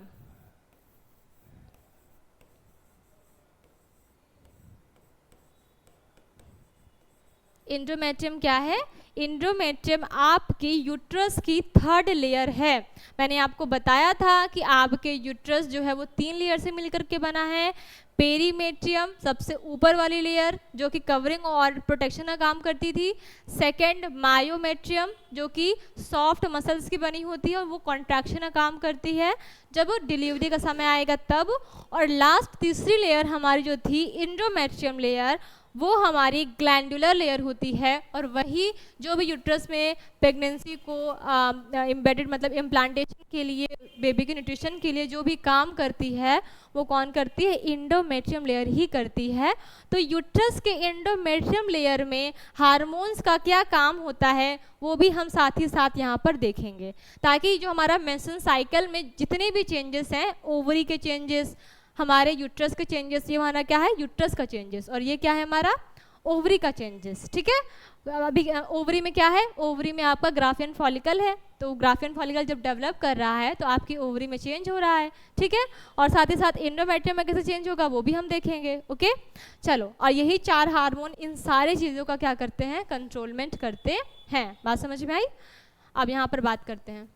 एंडोमेट्रियम क्या है, एंडोमेट्रियम आपकी यूट्रस की थर्ड लेयर है। मैंने आपको बताया था कि आपके यूट्रस जो है वो 3 लेयर से मिलकर के बना है। पेरीमेट्रियम सबसे ऊपर वाली लेयर जो कि कवरिंग और प्रोटेक्शन का काम करती थी। सेकंड मायोमेट्रियम जो कि सॉफ्ट मसल्स की बनी होती है और वो कॉन्ट्रैक्शन का काम करती है जब डिलीवरी का समय आएगा तब। और लास्ट तीसरी लेयर हमारी जो थी एंडोमेट्रियम लेयर, वो हमारी ग्लैंडुलर लेयर होती है और वही जो भी यूट्रस में प्रेगनेंसी को एम्बेडेड मतलब इम्प्लांटेशन के लिए, बेबी के न्यूट्रिशन के लिए जो भी काम करती है वो कौन करती है, एंडोमेट्रियम लेयर ही करती है। तो यूट्रस के एंडोमेट्रियम लेयर में हार्मोन्स का क्या काम होता है वो भी हम साथ ही साथ यहाँ पर देखेंगे, ताकि जो हमारा मेंस्ट्रुअल साइकिल में जितने भी चेंजेस हैं, ओवरी के चेंजेस, हमारे यूट्रस के चेंजेस, ये हमारा क्या है यूट्रस का चेंजेस, और ये क्या है हमारा ओवरी का चेंजेस। ठीक है, अभी ओवरी में क्या है, ओवरी में आपका ग्राफियन फॉलिकल है, तो ग्राफियन फॉलिकल जब डेवलप कर रहा है तो आपकी ओवरी में चेंज हो रहा है। ठीक है, और साथ ही साथ एंडोमेट्रियम में कैसे चेंज होगा वो भी हम देखेंगे। ओके चलो, और यही 4 हार्मोन इन सारी चीज़ों का क्या करते हैं, कंट्रोलमेंट करते हैं। बात समझ में आई? अब यहाँ पर बात करते हैं,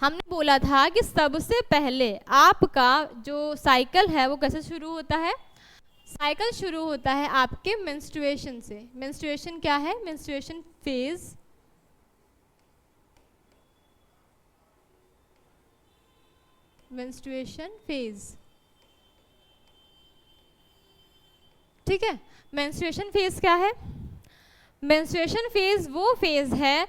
हमने बोला था कि सबसे पहले आपका जो साइकिल है वो कैसे शुरू होता है, साइकिल शुरू होता है आपके मेंस्ट्रुएशन से। मेंस्ट्रुएशन क्या है, मेंस्ट्रुएशन फेज, मेंस्ट्रुएशन फेज। ठीक है, मेंस्ट्रुएशन फेज क्या है, मेंस्ट्रुएशन फेज वो फेज है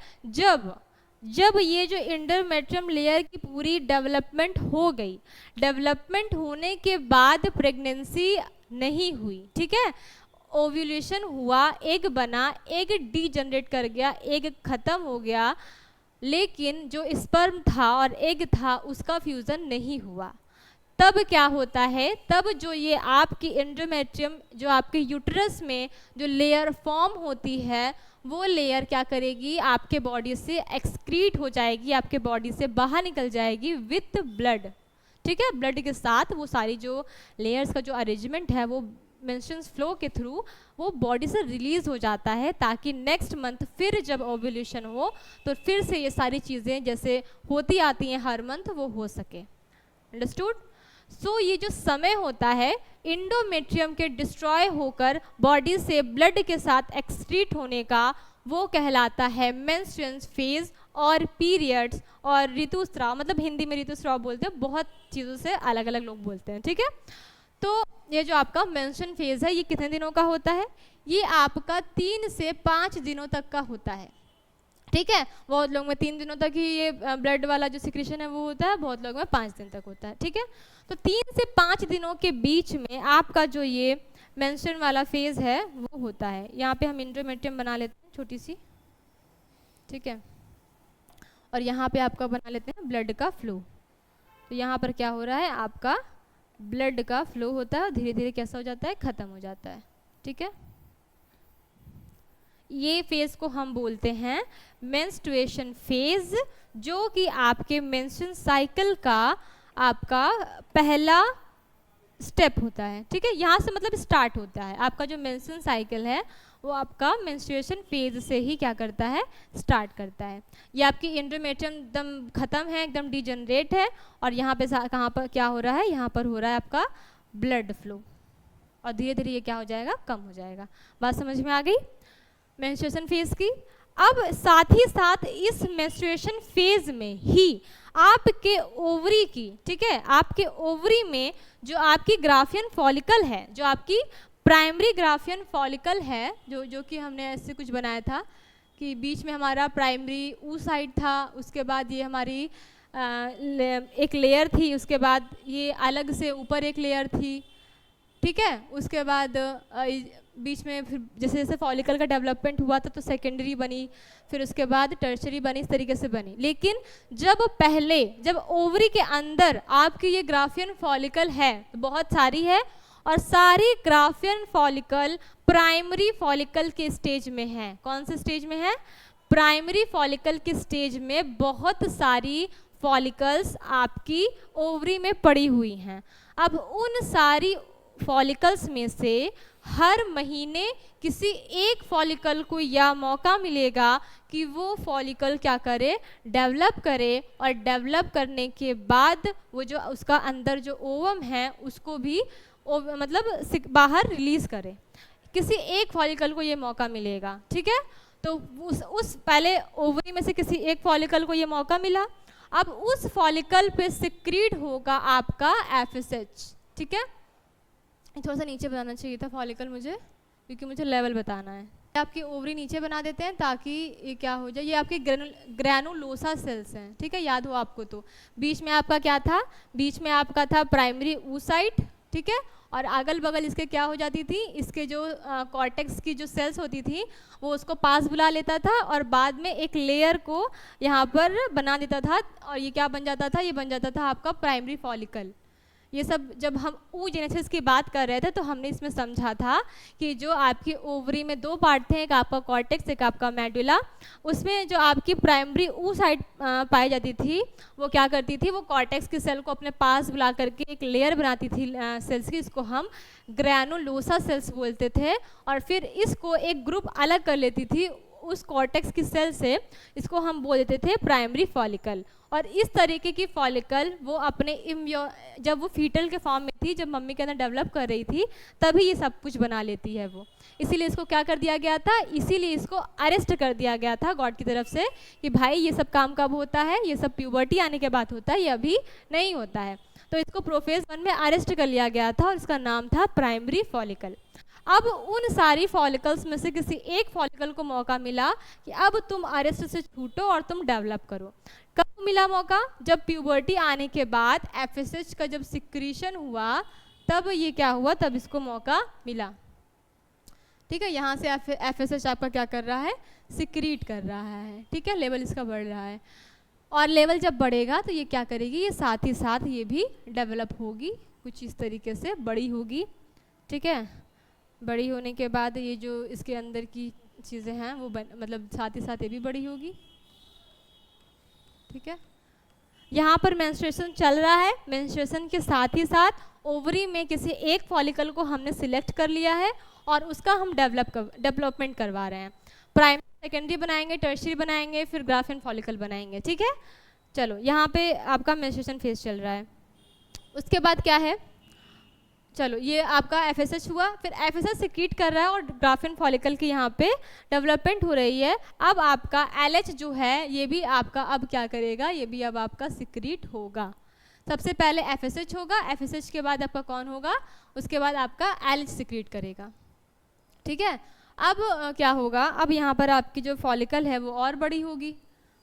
जब ये जो एंडोमेट्रियम लेयर की पूरी डेवलपमेंट हो गई, डेवलपमेंट होने के बाद प्रेगनेंसी नहीं हुई। ठीक है, ओव्यूलेशन हुआ, एग बना, एग डीजनरेट कर गया, एग खत्म हो गया, लेकिन जो स्पर्म था और एग था उसका फ्यूज़न नहीं हुआ। तब क्या होता है, तब जो ये आपकी एंडोमेट्रियम जो आपके यूट्रस में जो लेयर फॉर्म होती है वो लेयर क्या करेगी, आपके बॉडी से एक्सक्रीट हो जाएगी, आपके बॉडी से बाहर निकल जाएगी विथ ब्लड। ठीक है, ब्लड के साथ वो सारी जो लेयर्स का जो अरेंजमेंट है वो मेंस्ट्रुअल फ्लो के थ्रू वो बॉडी से रिलीज हो जाता है, ताकि नेक्स्ट मंथ फिर जब ओव्यूलेशन हो तो फिर से ये सारी चीज़ें जैसे होती आती हैं हर मंथ वो हो सके। अंडरस्टूड? सो ये जो समय होता है एंडोमेट्रियम के डिस्ट्रॉय होकर बॉडी से ब्लड के साथ एक्सक्रीट होने का, वो कहलाता है मेंस्ट्रुअल फेज और पीरियड्स और ऋतुस्राव। मतलब हिंदी में ऋतुस्राव बोलते हैं, बहुत चीज़ों से अलग अलग लोग बोलते हैं। ठीक है, तो ये जो आपका मेंस्ट्रुअल फेज है ये कितने दिनों का होता है, ये आपका 3 से 5 दिनों तक का होता है। ठीक है, बहुत लोग में 3 दिनों तक ही ये ब्लड वाला जो सिक्रेशन है वो होता है, बहुत लोग में 5 दिन तक होता है। ठीक है, तो 3 से 5 दिनों के बीच में आपका जो ये मेंस्ट्रुअल वाला फेज है वो होता है। यहाँ पे हम एंडोमेट्रियम बना लेते हैं छोटी सी। ठीक है, और यहाँ पे आपका बना लेते हैं ब्लड का फ्लो। तो यहाँ पर क्या हो रहा है, आपका ब्लड का फ्लो होता है, धीरे धीरे कैसा हो जाता है, ख़त्म हो जाता है। ठीक है, ये फेज को हम बोलते हैं मेंस्ट्रुएशन फेज, जो कि आपके मेंस्ट्रुअल साइकिल का आपका पहला स्टेप होता है। ठीक है, यहाँ से मतलब स्टार्ट होता है आपका जो मेंस्ट्रुअल साइकिल है वो आपका मेंस्ट्रुएशन फेज से ही क्या करता है, स्टार्ट करता है। ये आपकी एंडोमेट्रियम एकदम ख़त्म है, एकदम डिजनरेट है, और यहाँ पे कहाँ पर क्या हो रहा है, यहाँ पर हो रहा है आपका ब्लड फ्लो, और धीरे धीरे ये क्या हो जाएगा, कम हो जाएगा। बात समझ में आ गई मेंस्ट्रुएशन फेज की? अब साथ ही साथ इस मेंस्ट्रुएशन फेज में ही आपके ओवरी की, ठीक है, आपके ओवरी में जो आपकी ग्राफियन फॉलिकल है, जो आपकी प्राइमरी ग्राफियन फॉलिकल है, जो कि हमने ऐसे कुछ बनाया था कि बीच में हमारा प्राइमरी ऊ साइड था, उसके बाद ये हमारी एक लेयर थी, उसके बाद ये अलग से ऊपर एक लेयर थी, ठीक है। उसके बाद बीच में फिर जैसे जैसे फॉलिकल का डेवलपमेंट हुआ था तो सेकेंडरी बनी, फिर उसके बाद टर्शरी बनी, इस तरीके से बनी। लेकिन जब ओवरी के अंदर आपकी ये ग्राफियन फॉलिकल है तो बहुत सारी है, और सारी ग्राफियन फॉलिकल प्राइमरी फॉलिकल के स्टेज में है। कौन से स्टेज में है? प्राइमरी फॉलिकल के स्टेज में बहुत सारी फॉलिकल्स आपकी ओवरी में पड़ी हुई हैं। अब उन सारी फॉलिकल्स में से हर महीने किसी एक फॉलिकल को यह मौका मिलेगा कि वो फॉलिकल क्या करे, डेवलप करे, और डेवलप करने के बाद वो जो उसका अंदर जो ओवम है उसको भी मतलब बाहर रिलीज करे। किसी एक फॉलिकल को ये मौका मिलेगा, ठीक है। तो उस पहले ओवरी में से किसी एक फॉलिकल को ये मौका मिला, अब उस फॉलिकल पे सिक्रीट होगा आपका एफएसएच, ठीक है। थोड़ा सा नीचे बनाना चाहिए था फॉलिकल मुझे, क्योंकि मुझे लेवल बताना है। आपकी ओवरी नीचे बना देते हैं ताकि ये क्या हो जाए, ये आपके ग्रैनुलोसा सेल्स हैं, ठीक है, याद हो आपको। तो बीच में आपका क्या था? बीच में आपका था प्राइमरी oocyte, ठीक है, और अगल बगल इसके क्या हो जाती थी, इसके जो कॉर्टेक्स की जो सेल्स होती थी वो उसको पास बुला लेता था और बाद में एक लेयर को यहाँ पर बना देता था, और ये क्या बन जाता था? ये बन जाता था आपका प्राइमरी फॉलिकल। ये सब जब हम oogenesis की बात कर रहे थे तो हमने इसमें समझा था कि जो आपकी ओवरी में दो पार्ट थे, एक आपका कॉर्टेक्स, एक आपका मेडुला। उसमें जो आपकी प्राइमरी oocyte पाई जाती थी वो क्या करती थी, वो कॉर्टेक्स की सेल को अपने पास बुला करके एक लेयर बनाती थी सेल्स की, इसको हम ग्रैनुलोसा सेल्स बोलते थे। और फिर इसको एक ग्रुप अलग कर लेती थी उस कॉर्टेक्स की सेल से, इसको हम बोल देते थे प्राइमरी फॉलिकल। और इस तरीके की फॉलिकल वो अपने जब वो फीटल के फॉर्म में थी, जब मम्मी के अंदर डेवलप कर रही थी, तभी ये सब कुछ बना लेती है वो। इसीलिए इसको क्या कर दिया गया था, इसीलिए इसको अरेस्ट कर दिया गया था गॉड की तरफ से कि भाई ये सब काम कब होता है, ये सब प्यूबर्टी आने के बाद होता है, ये अभी नहीं होता है। तो इसको प्रोफेज 1 में अरेस्ट कर लिया गया था और इसका नाम था प्राइमरी फॉलिकल। अब उन सारी फॉलिकल्स में से किसी एक फॉलिकल को मौका मिला कि अब तुम अरेस्ट से छूटो और तुम डेवलप करो। कब मिला मौका? जब प्यूबर्टी आने के बाद एफएसएच का जब सिक्रीशन हुआ तब ये क्या हुआ, तब इसको मौका मिला, ठीक है। यहाँ से एफएसएच आपका क्या कर रहा है, सिक्रीट कर रहा है, ठीक है, लेवल इसका बढ़ रहा है। और लेवल जब बढ़ेगा तो ये क्या करेगी, ये साथ ही साथ ये भी डेवलप होगी, कुछ इस तरीके से बड़ी होगी, ठीक है। बड़ी होने के बाद ये जो इसके अंदर की चीज़ें हैं वो मतलब साथ ही साथ ये भी बड़ी होगी, ठीक है। यहाँ पर मेंस्ट्रुएशन चल रहा है, मेंस्ट्रुएशन के साथ ही साथ ओवरी में किसी एक फॉलिकल को हमने सिलेक्ट कर लिया है और उसका हम डेवलपमेंट करवा रहे हैं। प्राइमरी, सेकेंडरी बनाएंगे, टर्शियरी बनाएंगे, फिर ग्राफियन फॉलिकल बनाएंगे, ठीक है। चलो यहाँ पे आपका मेंस्ट्रुएशन फेज चल रहा है। उसके बाद क्या है, चलो ये आपका एफएसएच हुआ, फिर एफएसएच सिक्रीट कर रहा है और ग्राफियन फॉलिकल की यहाँ पे डेवलपमेंट हो रही है। अब आपका एलएच जो है ये भी आपका अब क्या करेगा, ये भी अब आपका सिक्रीट होगा। सबसे पहले एफएसएच होगा, एफएसएच के बाद आपका कौन होगा, उसके बाद आपका एलएच सिक्रीट करेगा, ठीक है। अब क्या होगा, अब यहाँ पर आपकी जो फॉलिकल है वो और बड़ी होगी,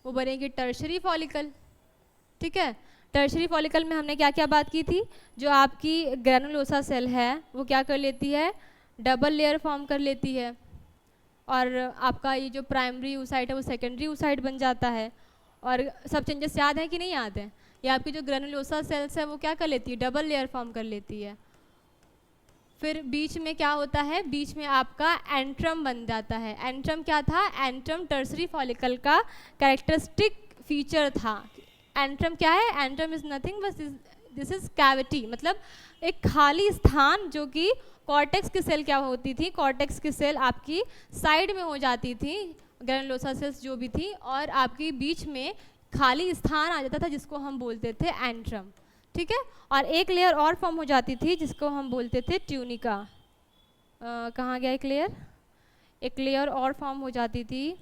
वो बनेगी टर्शरी फॉलिकल, ठीक है। टर्शरी फॉलिकल में हमने क्या क्या बात की थी, जो आपकी ग्रैनुलोसा सेल है वो क्या कर लेती है, डबल लेयर फॉर्म कर लेती है, और आपका ये जो प्राइमरी oocyte है वो सेकेंडरी oocyte बन जाता है। और सब चेंजेस याद हैं कि नहीं याद हैं? ये आपकी जो ग्रैनुलोसा सेल्स है वो क्या कर लेती है, डबल लेयर फॉर्म कर लेती है। फिर बीच में क्या होता है, बीच में आपका एंट्रम बन जाता है। एंट्रम क्या था, एंट्रम टर्शरी फॉलिकल का कैरेक्टरिस्टिक फीचर था। एंट्रम क्या है, एंट्रम इज नथिंग बस दिस इज कैविटी, मतलब एक खाली स्थान जो कि कॉर्टेक्स की सेल क्या होती थी, कॉर्टेक्स की सेल आपकी साइड में हो जाती थी, ग्रैनुलोसा सेल्स जो भी थी, और आपकी बीच में खाली स्थान आ जाता था जिसको हम बोलते थे एंट्रम, ठीक है। और एक लेयर और फॉर्म हो जाती थी जिसको हम बोलते थे ट्यूनिका। कहाँ गया एक लेयर और फॉर्म हो जाती थी,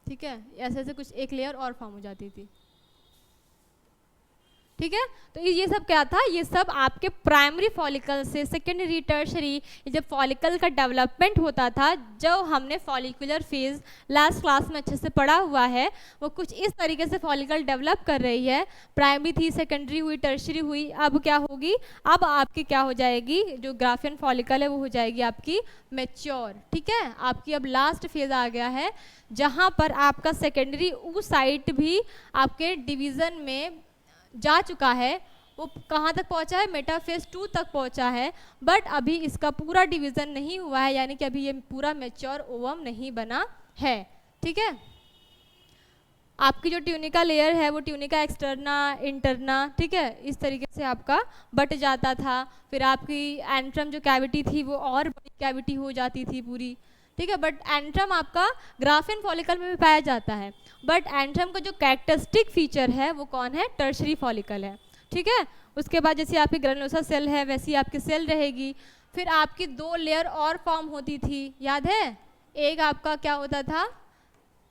ठीक है, ऐसे ऐसे कुछ एक लेयर और फॉर्म हो जाती थी। ठीक है। तो ये सब क्या था, ये सब आपके प्राइमरी फॉलिकल से सेकेंडरी टर्शरी, ये जब फॉलिकल का डेवलपमेंट होता था, जो हमने फॉलिकुलर फेज लास्ट क्लास में अच्छे से पढ़ा हुआ है, वो कुछ इस तरीके से फॉलिकल डेवलप कर रही है। प्राइमरी थी, सेकेंडरी हुई, टर्शरी हुई, अब क्या होगी, अब आपकी क्या हो जाएगी, जो ग्राफियन फॉलिकल है वो हो जाएगी आपकी मैच्योर। ठीक है, आपकी अब लास्ट फेज आ गया है, जहाँ पर आपका सेकेंडरी oocyte भी आपके डिवीज़न में जा चुका है। वो कहाँ तक पहुँचा है, मेटाफेज 2 तक पहुँचा है, बट अभी इसका पूरा डिवीज़न नहीं हुआ है, यानी कि अभी ये पूरा मैच्योर ओवम नहीं बना है। ठीक है, आपकी जो ट्यूनिका लेयर है वो ट्यूनिका एक्सटर्ना, इंटरना, ठीक है, इस तरीके से आपका बट जाता था। फिर आपकी एंट्रम जो कैविटी थी वो और बड़ी कैविटी हो जाती थी पूरी। ठीक है, बट एंट्रम आपका ग्राफियन फॉलिकल में भी पाया जाता है, बट एंट्रम का जो कैरेक्टरिस्टिक फीचर है वो कौन है, टर्शरी फॉलिकल है। ठीक है, उसके बाद जैसे आपकी ग्रेनुलोसा सेल है वैसी आपकी सेल रहेगी। फिर आपकी 2 लेयर और फॉर्म होती थी, याद है, एक आपका क्या होता था,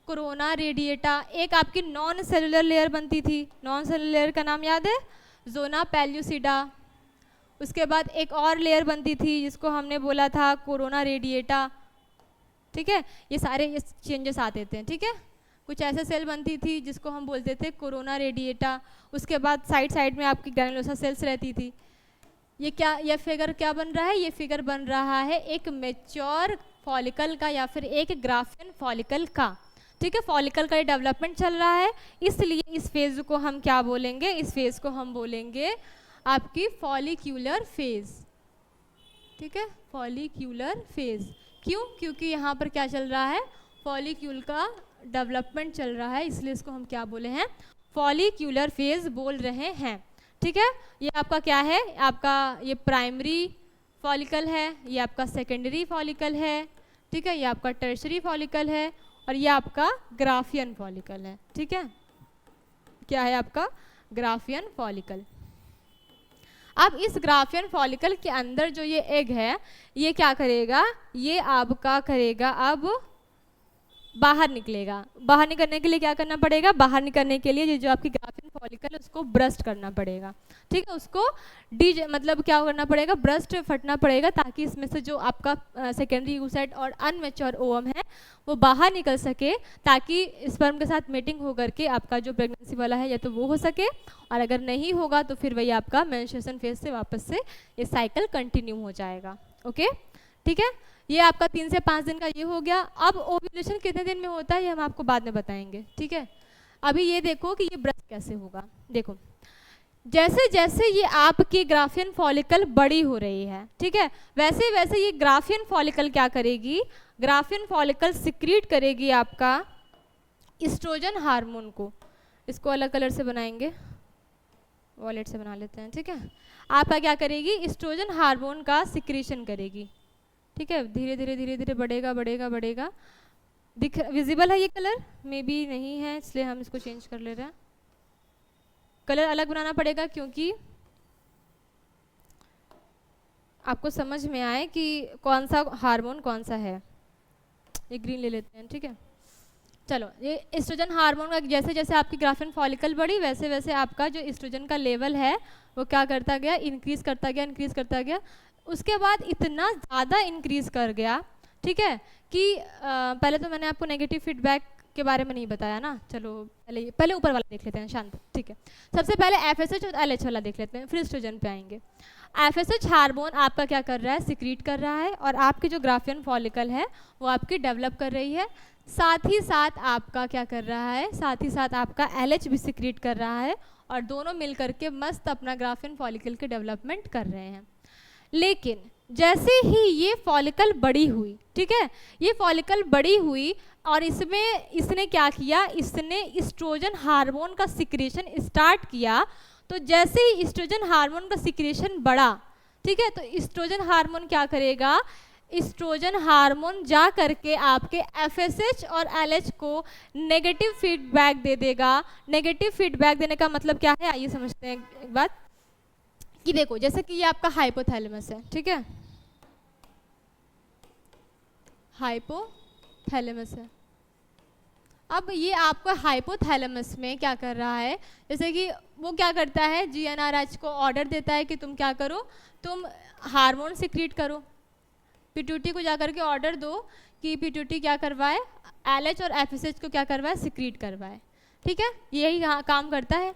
कोरोना रेडिएटा, एक आपकी नॉन सेलुलर लेयर बनती थी, नॉन सेलुलर लेयर का नाम याद है, जोना पेल्यूसिडा। उसके बाद एक और लेयर बनती थी जिसको हमने बोला था कोरोना रेडिएटा। ठीक है, ये सारे ये चेंजेस आते थे। ठीक है, कुछ ऐसे सेल बनती थी जिसको हम बोलते थे कोरोना रेडिएटा। उसके बाद साइड साइड में आपकी ग्रैनुलोसा सेल्स रहती थी। ये क्या, ये फिगर क्या बन रहा है, ये फिगर बन रहा है एक मैच्योर फॉलिकल का या फिर एक ग्राफियन फॉलिकल का। ठीक है, फॉलिकल का ये डेवलपमेंट चल रहा है, इसलिए इस फेज को हम क्या बोलेंगे, इस फेज को हम बोलेंगे आपकी फॉलिक्यूलर फेज। ठीक है, फॉलिक्यूलर फेज। क्यों, क्योंकि यहाँ पर क्या चल रहा है, फॉलिक्यूल का डेवलपमेंट चल रहा है, इसलिए इसको हम क्या बोले हैं, फॉलिक्यूलर फेज बोल रहे हैं। ठीक है, ये आपका क्या है, आपका ये प्राइमरी फॉलिकल है, ये आपका सेकेंडरी फॉलिकल है। ठीक है, ये आपका टर्शरी फॉलिकल है, और ये आपका ग्राफियन फॉलिकल है। ठीक है, क्या है आपका ग्राफियन फॉलिकल। अब इस ग्राफियन फॉलिकल के अंदर जो ये एग है, ये क्या करेगा, ये आपका करेगा अब बाहर निकलेगा। बाहर निकलने के लिए क्या करना पड़ेगा, बाहर निकलने के लिए ये जो आपकी ग्राफियन फॉलिकल है उसको ब्रस्ट करना पड़ेगा। ठीक है, उसको मतलब क्या करना पड़ेगा, ब्रस्ट फटना पड़ेगा, ताकि इसमें से जो आपका सेकेंडरी oocyte और अनमेच्योर ओवम है वो बाहर निकल सके, ताकि स्पर्म के साथ मीटिंग होकर के आपका जो प्रेगनेंसी वाला है या तो वो हो सके, और अगर नहीं होगा तो फिर वही आपका मेंस्ट्रुएशन फेज से वापस से ये साइकिल कंटिन्यू हो जाएगा। ओके, ठीक है, ये आपका 3 से 5 दिन का ये हो गया। अब ओव्यूलेशन कितने दिन में होता है ये हम आपको बाद में बताएंगे। ठीक है, अभी ये देखो कि ये ब्रस्ट कैसे होगा। देखो, जैसे जैसे ये आपकी ग्राफियन फॉलिकल बड़ी हो रही है, ठीक है, वैसे वैसे ये ग्राफियन फॉलिकल क्या करेगी, ग्राफियन फॉलिकल सिक्रीट करेगी आपका एस्ट्रोजन हार्मोन को। इसको अलग कलर से बनाएंगे, वॉलेट से बना लेते हैं। ठीक है, आपका क्या करेगी, एस्ट्रोजन हार्मोन का सिक्रीशन करेगी। ठीक है, धीरे धीरे धीरे धीरे बढ़ेगा बढ़ेगा बढ़ेगा। दिख विजिबल है ये कलर, मे बी नहीं है, इसलिए हम इसको चेंज कर ले रहे हैं। कलर अलग बनाना पड़ेगा क्योंकि आपको समझ में आए कि कौन सा हार्मोन कौन सा है। ये ग्रीन ले लेते हैं। ठीक है, चलो, ये एस्ट्रोजन हार्मोन का जैसे जैसे आपकी ग्राफियन फॉलिकल बढ़ी वैसे वैसे आपका जो एस्ट्रोजन का लेवल है वो क्या करता गया, इंक्रीज करता गया, इंक्रीज करता गया। उसके बाद इतना ज़्यादा इंक्रीज कर गया, ठीक है, कि पहले तो मैंने आपको नेगेटिव फीडबैक के बारे में नहीं बताया ना। चलो पहले ऊपर वाला देख लेते हैं, शांत। ठीक है, सबसे पहले FSH और LH वाला देख लेते हैं, फिर एस्ट्रोजन पे आएंगे। FSH हार्मोन आपका क्या कर रहा है, सिक्रीट कर रहा है, और आपकी जो ग्राफियन फॉलिकल है वो आपकी डेवलप कर रही है। साथ ही साथ आपका क्या कर रहा है, साथ ही साथ आपका LH भी सिक्रीट कर रहा है, और दोनों मिल करके मस्त अपना ग्राफियन फॉलिकल के डेवलपमेंट कर रहे हैं। लेकिन जैसे ही ये फॉलिकल बड़ी हुई, ठीक है, ये फॉलिकल बड़ी हुई और इसने क्या किया, इसने एस्ट्रोजन हार्मोन का सिक्रेशन स्टार्ट किया। तो जैसे ही एस्ट्रोजन हार्मोन का सिक्रेशन बढ़ा, ठीक है, तो एस्ट्रोजन हार्मोन क्या करेगा, एस्ट्रोजन हार्मोन जा करके आपके FSH और LH को नेगेटिव फीडबैक दे देगा। नेगेटिव फीडबैक देने का मतलब क्या है, आइए समझते हैं एक बात। कि देखो, जैसे कि ये आपका हाइपोथैलेमस है, ठीक है, हाइपोथैलेमस है, अब ये आपका हाइपोथैलेमस में क्या कर रहा है, जैसे कि वो क्या करता है, जीएनआरएच को ऑर्डर देता है कि तुम क्या करो, तुम हार्मोन सिक्रीट करो। पिट्यूटरी को जाकर के ऑर्डर दो कि पिट्यूटरी क्या करवाए, एलएच और एफएसएच को क्या करवाए, सिक्रीट करवाए। ठीक है, यही काम करता है।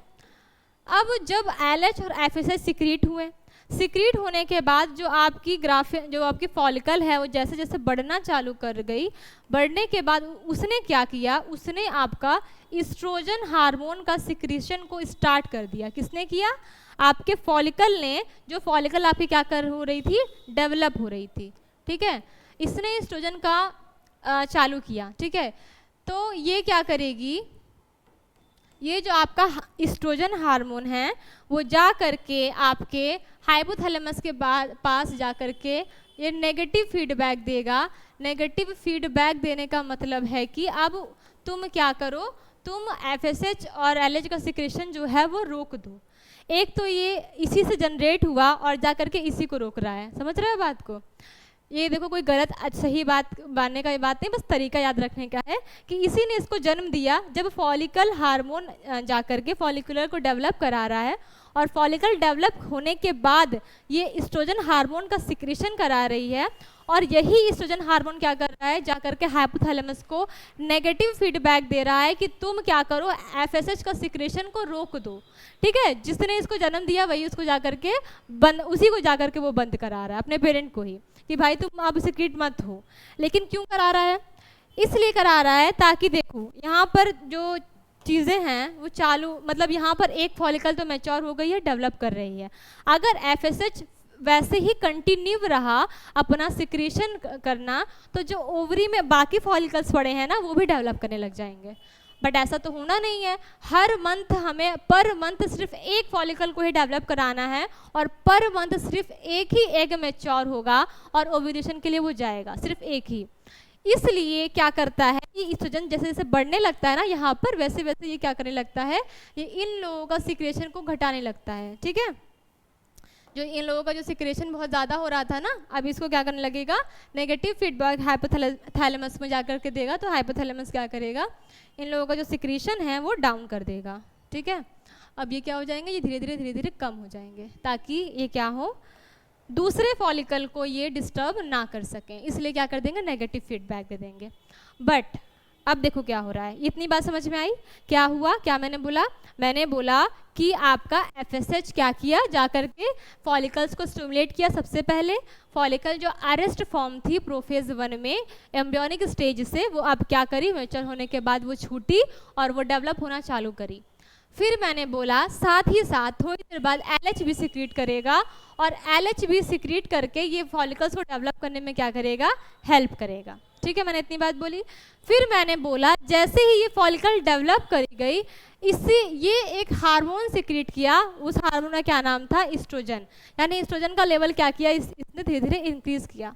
अब जब एलएच और एफएसएच सिक्रीट हुए, सिक्रीट होने के बाद जो आपकी फॉलिकल है वो जैसे जैसे बढ़ना चालू कर गई, बढ़ने के बाद उसने क्या किया, उसने आपका इस्ट्रोजन हार्मोन का सिक्रीशन को स्टार्ट कर दिया। किसने किया, आपके फॉलिकल ने, जो फॉलिकल आपकी क्या कर हो रही थी, डेवलप हो रही थी। ठीक है, इसने इस्ट्रोजन का चालू किया। ठीक है, तो ये क्या करेगी, ये जो आपका इस्ट्रोजन हार्मोन है वो जा करके आपके हाइपोथैलेमस के पास जा करके ये नेगेटिव फीडबैक देगा। नेगेटिव फीडबैक देने का मतलब है कि अब तुम क्या करो, तुम एफएसएच और एलएच का सिक्रेशन जो है वो रोक दो। एक तो ये इसी से जनरेट हुआ और जा करके इसी को रोक रहा है। समझ रहे हो बात को? ये देखो, कोई गलत सही बात मानने का बात नहीं, बस तरीका याद रखने का है कि इसी ने इसको जन्म दिया। जब फॉलिकल हार्मोन जाकर के फॉलिकुलर को डेवलप करा रहा है और फॉलिकल डेवलप होने के बाद ये एस्ट्रोजन हार्मोन का सिक्रेशन करा रही है, और यही एस्ट्रोजन हार्मोन क्या कर रहा है, जाकर के हाइपोथैलेमस को नेगेटिव फीडबैक दे रहा है कि तुम क्या करो, एफएसएच का सिक्रेशन को रोक दो। ठीक है, जिसने इसको जन्म दिया वही उसको जाकर के उसी को जाकर के वो बंद करा रहा है, अपने पेरेंट को ही, कि भाई तुम अब सिक्रेट मत हो। लेकिन क्यों करा रहा है, इसलिए करा रहा है ताकि देखो यहाँ पर जो चीज़ें हैं वो चालू, मतलब यहाँ पर एक फॉलिकल तो मैच्योर हो गई है, डेवलप कर रही है। अगर एफएसएच वैसे ही कंटिन्यू रहा अपना सिक्रेशन करना, तो जो ओवरी में बाकी फॉलिकल्स पड़े हैं ना वो भी डेवलप करने लग जाएंगे। बट ऐसा तो होना नहीं है। हर मंथ हमें पर मंथ सिर्फ एक फॉलिकल को ही डेवलप कराना है और पर मंथ सिर्फ एक ही एग मैच्योर होगा और ओव्यूलेशन के लिए वो जाएगा, सिर्फ एक ही। इसलिए क्या करता है कि एस्ट्रोजन जैसे जैसे बढ़ने लगता है ना यहाँ पर, वैसे वैसे ये क्या करने लगता है, ये इन लोगों का सिक्रेशन को घटाने लगता है। ठीक है, जो इन लोगों का जो सिक्रेशन बहुत ज़्यादा हो रहा था ना, अब इसको क्या करने लगेगा, नेगेटिव फीडबैक हाइपोथैलेमस में जाकर के देगा। तो हाइपोथैलेमस क्या करेगा, इन लोगों का जो सिक्रेशन है वो डाउन कर देगा। ठीक है, अब ये क्या हो जाएंगे, ये धीरे धीरे कम हो जाएंगे, ताकि ये क्या हो, दूसरे फॉलिकल को ये डिस्टर्ब ना कर सकें। इसलिए क्या कर देंगे, नेगेटिव फीडबैक दे देंगे। बट अब देखो क्या हो रहा है, इतनी बात समझ में आई? क्या हुआ, क्या मैंने बोला कि आपका एफएसएच क्या किया, जाकर के फॉलिकल्स को स्टिमुलेट किया। सबसे पहले फॉलिकल जो अरेस्ट फॉर्म थी प्रोफेज 1 में एम्ब्रियोनिक स्टेज से, वो अब क्या करी, मैच्योर होने के बाद वो छूटी और वो डेवलप होना चालू करी। फिर मैंने बोला साथ ही साथ थोड़ी देर बाद एलएच भी सिक्रीट करेगा, और एलएच भी सिक्रीट करके ये फॉलिकल्स को डेवलप करने में क्या करेगा, हेल्प करेगा। ठीक है, मैंने इतनी बात बोली। फिर मैंने बोला जैसे ही ये फॉलिकल डेवलप करी गई, इससे ये एक हार्मोन सिक्रीट किया। उस हार्मोन का क्या नाम था, एस्ट्रोजन। यानी एस्ट्रोजन का लेवल क्या किया, इसने धीरे धीरे इंक्रीज किया।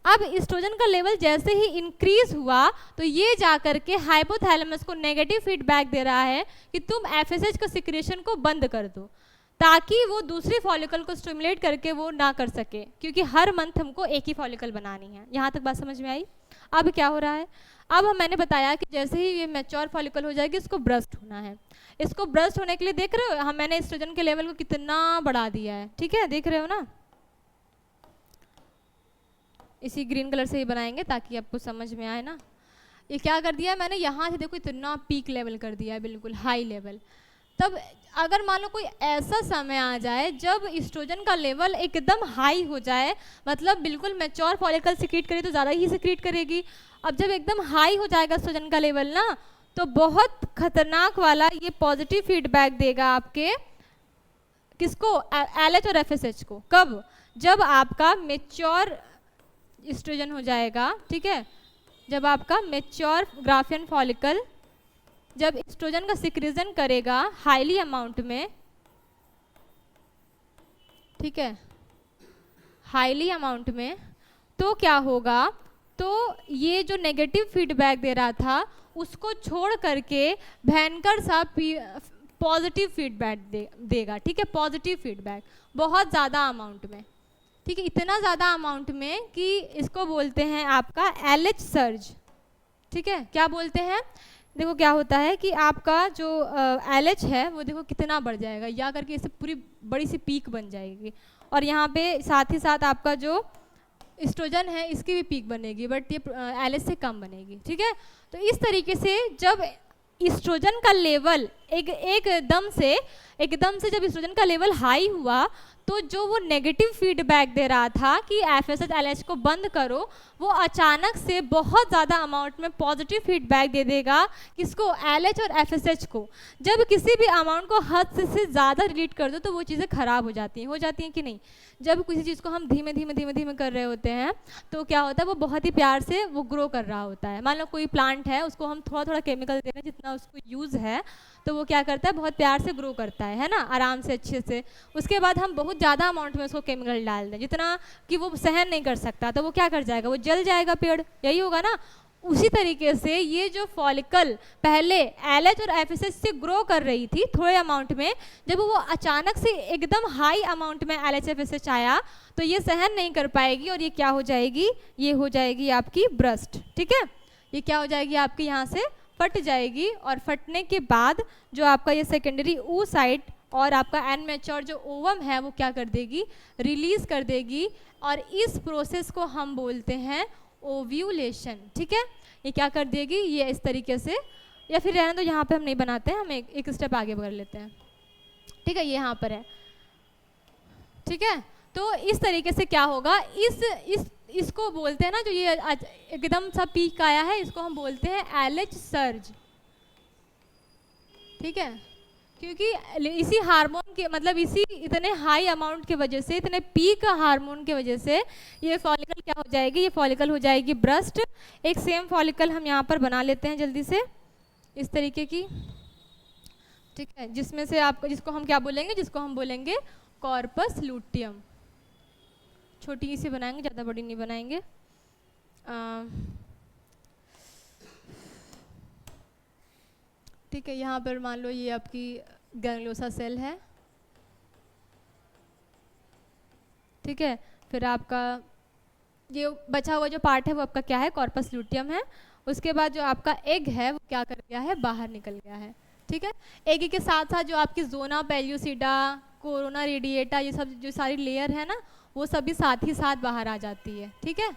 अब एस्ट्रोजन का लेवल जैसे ही इंक्रीज हुआ तो ये जाकर के हाइपोथैलेमस को नेगेटिव फीडबैक दे रहा है कि तुम एफएसएच का सिक्रेशन को बंद कर दो, ताकि वो दूसरे फॉलिकल को स्टिमुलेट करके वो ना कर सके, क्योंकि हर मंथ हमको एक ही फॉलिकल बनानी है। यहाँ तक बात समझ में आई? अब क्या हो रहा है, अब मैंने बताया कि जैसे ही ये मैच्योर फॉलिकल हो जाएगी इसको ब्रस्ट होना है। इसको ब्रस्ट होने के लिए देख रहे हो मैंने एस्ट्रोजन के लेवल को कितना बढ़ा दिया है। ठीक है, देख रहे हो ना, इसी ग्रीन कलर से ही बनाएंगे ताकि आपको समझ में आए ना। ये क्या कर दिया है मैंने, यहाँ से देखो इतना पीक लेवल कर दिया है, बिल्कुल हाई लेवल। तब अगर मान लो कोई ऐसा समय आ जाए जब एस्ट्रोजन का लेवल एकदम हाई हो जाए, मतलब बिल्कुल मैच्योर फॉलिकल सिक्रीट करे तो ज़्यादा ही सिक्रीट करेगी। अब जब एकदम हाई हो जाएगा एस्ट्रोजन का लेवल ना, तो बहुत खतरनाक वाला ये पॉजिटिव फीडबैक देगा आपके किसको, एलएच और एफएसएच को। कब, जब आपका मैच्योर एस्ट्रोजन हो जाएगा। ठीक है, जब आपका मैच्योर ग्राफियन फॉलिकल जब एस्ट्रोजन का सिक्रीजन करेगा हाईली अमाउंट में, ठीक है, हाईली अमाउंट में, तो क्या होगा, तो ये जो नेगेटिव फीडबैक दे रहा था उसको छोड़ करके भयंकर सा पॉजिटिव फीडबैक देगा। ठीक है, पॉजिटिव फीडबैक बहुत ज़्यादा अमाउंट में। ठीक है, इतना ज़्यादा अमाउंट में कि इसको बोलते हैं आपका एलएच सर्ज। ठीक है, क्या बोलते हैं, देखो क्या होता है कि आपका जो LH है वो देखो कितना बढ़ जाएगा, या करके इससे पूरी बड़ी सी पीक बन जाएगी। और यहाँ पे साथ ही साथ आपका जो एस्ट्रोजन है इसकी भी पीक बनेगी, बट ये LH से कम बनेगी। ठीक है, तो इस तरीके से जब एस्ट्रोजन का लेवल एकदम से जब एस्ट्रोजन का लेवल हाई हुआ, तो जो वो नेगेटिव फीडबैक दे रहा था कि FSH LH को बंद करो, वो अचानक से बहुत ज़्यादा अमाउंट में पॉजिटिव फीडबैक दे देगा किसको, LH और FSH को। जब किसी भी अमाउंट को हद से ज़्यादा रिलीट कर दो तो वो चीज़ें ख़राब हो जाती हैं कि नहीं। जब किसी चीज़ को हम धीमे धीमे कर रहे होते हैं तो क्या होता है, वो बहुत ही प्यार से वो ग्रो कर रहा होता है। मान लो कोई प्लांट है, उसको हम थोड़ा थोड़ा केमिकल दे रहे हैं, जितना उसको यूज़ है, तो वो क्या करता है, बहुत प्यार से ग्रो करता है ना, आराम से अच्छे से। उसके बाद हम बहुत ज़्यादा अमाउंट में उसको केमिकल डाल दें, जितना कि वो सहन नहीं कर सकता, तो वो क्या कर जाएगा, वो जल जाएगा पेड़, यही होगा ना। उसी तरीके से ये जो फॉलिकल पहले LH और FSH से ग्रो कर रही थी थोड़े अमाउंट में, जब वो अचानक से एकदम हाई अमाउंट में LH FSH आया तो ये सहन नहीं कर पाएगी और ये क्या हो जाएगी, ये हो जाएगी आपकी ब्रस्ट। ठीक है, ये क्या हो जाएगी, आपकी यहाँ से फट जाएगी। और फटने के बाद जो आपका ये सेकेंडरी oocyte और आपका अनमैच्योर जो ओवम है वो क्या कर देगी, रिलीज कर देगी। और इस प्रोसेस को हम बोलते हैं ओव्यूलेशन। ठीक है, ये क्या कर देगी, ये इस तरीके से, या फिर रहने दो, यहाँ पे हम नहीं बनाते हैं, हम एक स्टेप आगे बढ़ लेते हैं। ठीक है, ये यहाँ पर है। ठीक है, तो इस तरीके से क्या होगा, इसको बोलते हैं ना, जो ये एकदम सा पीक आया है, इसको हम बोलते हैं LH सर्ज। ठीक है, क्योंकि इसी हार्मोन के मतलब इसी इतने हाई अमाउंट की वजह से, इतने पीक हार्मोन की वजह से ये फॉलिकल क्या हो जाएगी, ये फॉलिकल हो जाएगी ब्रस्ट। एक सेम फॉलिकल हम यहाँ पर बना लेते हैं जल्दी से, इस तरीके की। ठीक है, जिसमें से आपको, जिसको हम क्या बोलेंगे, जिसको हम बोलेंगे कॉर्पस लूटियम। छोटी सी बनाएंगे, ज़्यादा बड़ी नहीं बनाएंगे। ठीक है, यहाँ पर मान लो ये आपकी गैंग्लियोसा सेल है। ठीक है, फिर आपका ये बचा हुआ जो पार्ट है वो आपका क्या है, कॉर्पस लूटियम है। उसके बाद जो आपका एग है वो क्या कर गया है, बाहर निकल गया है। ठीक है, एग के साथ साथ जो आपकी जोना पेल्यूसिडा, कोरोना रेडिएटा, ये सब जो सारी लेयर है ना, वो सभी साथ ही साथ बाहर आ जाती है। ठीक है,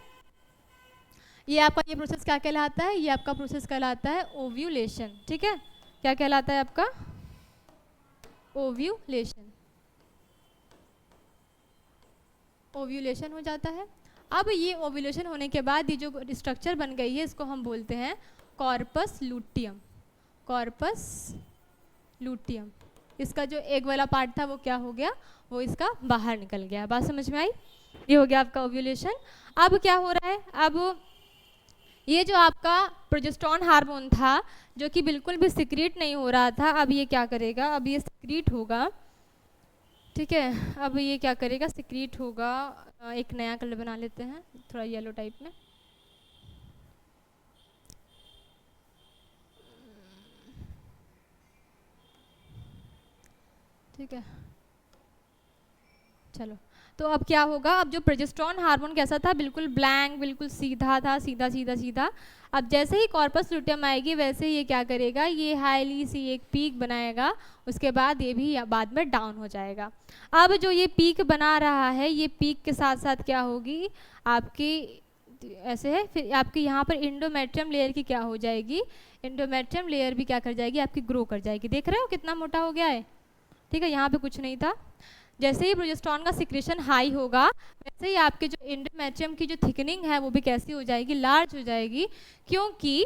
ये आपका ये प्रोसेस क्या कहलाता है, ये आपका प्रोसेस कहलाता है ओव्यूलेशन। ठीक है, क्या कहलाता है आपका, ओव्यूलेशन। ओव्यूलेशन हो जाता है। अब ये ओव्यूलेशन होने के बाद ये जो स्ट्रक्चर बन गई है, इसको हम बोलते हैं कॉर्पस लूटियम। कॉर्पस लूटियम, इसका जो एग वाला पार्ट था वो क्या हो गया, वो इसका बाहर निकल गया। बात समझ में आई, ये हो गया आपका ओव्यूलेशन। अब क्या हो रहा है, अब ये जो आपका प्रोजेस्टेरोन हार्मोन था जो कि बिल्कुल भी सिक्रीट नहीं हो रहा था, अब ये क्या करेगा, अब ये सिक्रीट होगा। ठीक है, अब ये क्या करेगा, सिक्रीट होगा। एक नया कलर बना लेते हैं, थोड़ा येलो टाइप में। ठीक है, चलो, तो अब क्या होगा, अब जो प्रोजेस्टेरोन हार्मोन कैसा था, बिल्कुल ब्लैंक, बिल्कुल सीधा था, सीधा सीधा सीधा। अब जैसे ही कॉर्पस लूटियम आएगी वैसे ही ये क्या करेगा, ये हाईली सी एक पीक बनाएगा। उसके बाद ये भी बाद में डाउन हो जाएगा। अब जो ये पीक बना रहा है, ये पीक के साथ साथ क्या होगी आपकी, ऐसे है, फिर आपकी यहाँ पर इंडोमेट्रियम लेयर की क्या हो जाएगी, इंडोमेट्रियम लेयर भी क्या कर जाएगी, आपकी ग्रो कर जाएगी। देख रहे हो कितना मोटा हो गया है। ठीक है, यहाँ पे कुछ नहीं था। जैसे ही प्रोजेस्टेरोन का सिक्रेशन हाई होगा वैसे ही आपके जो इंडोमेट्रियम की जो थिकनिंग है वो भी कैसी हो जाएगी, लार्ज हो जाएगी। क्योंकि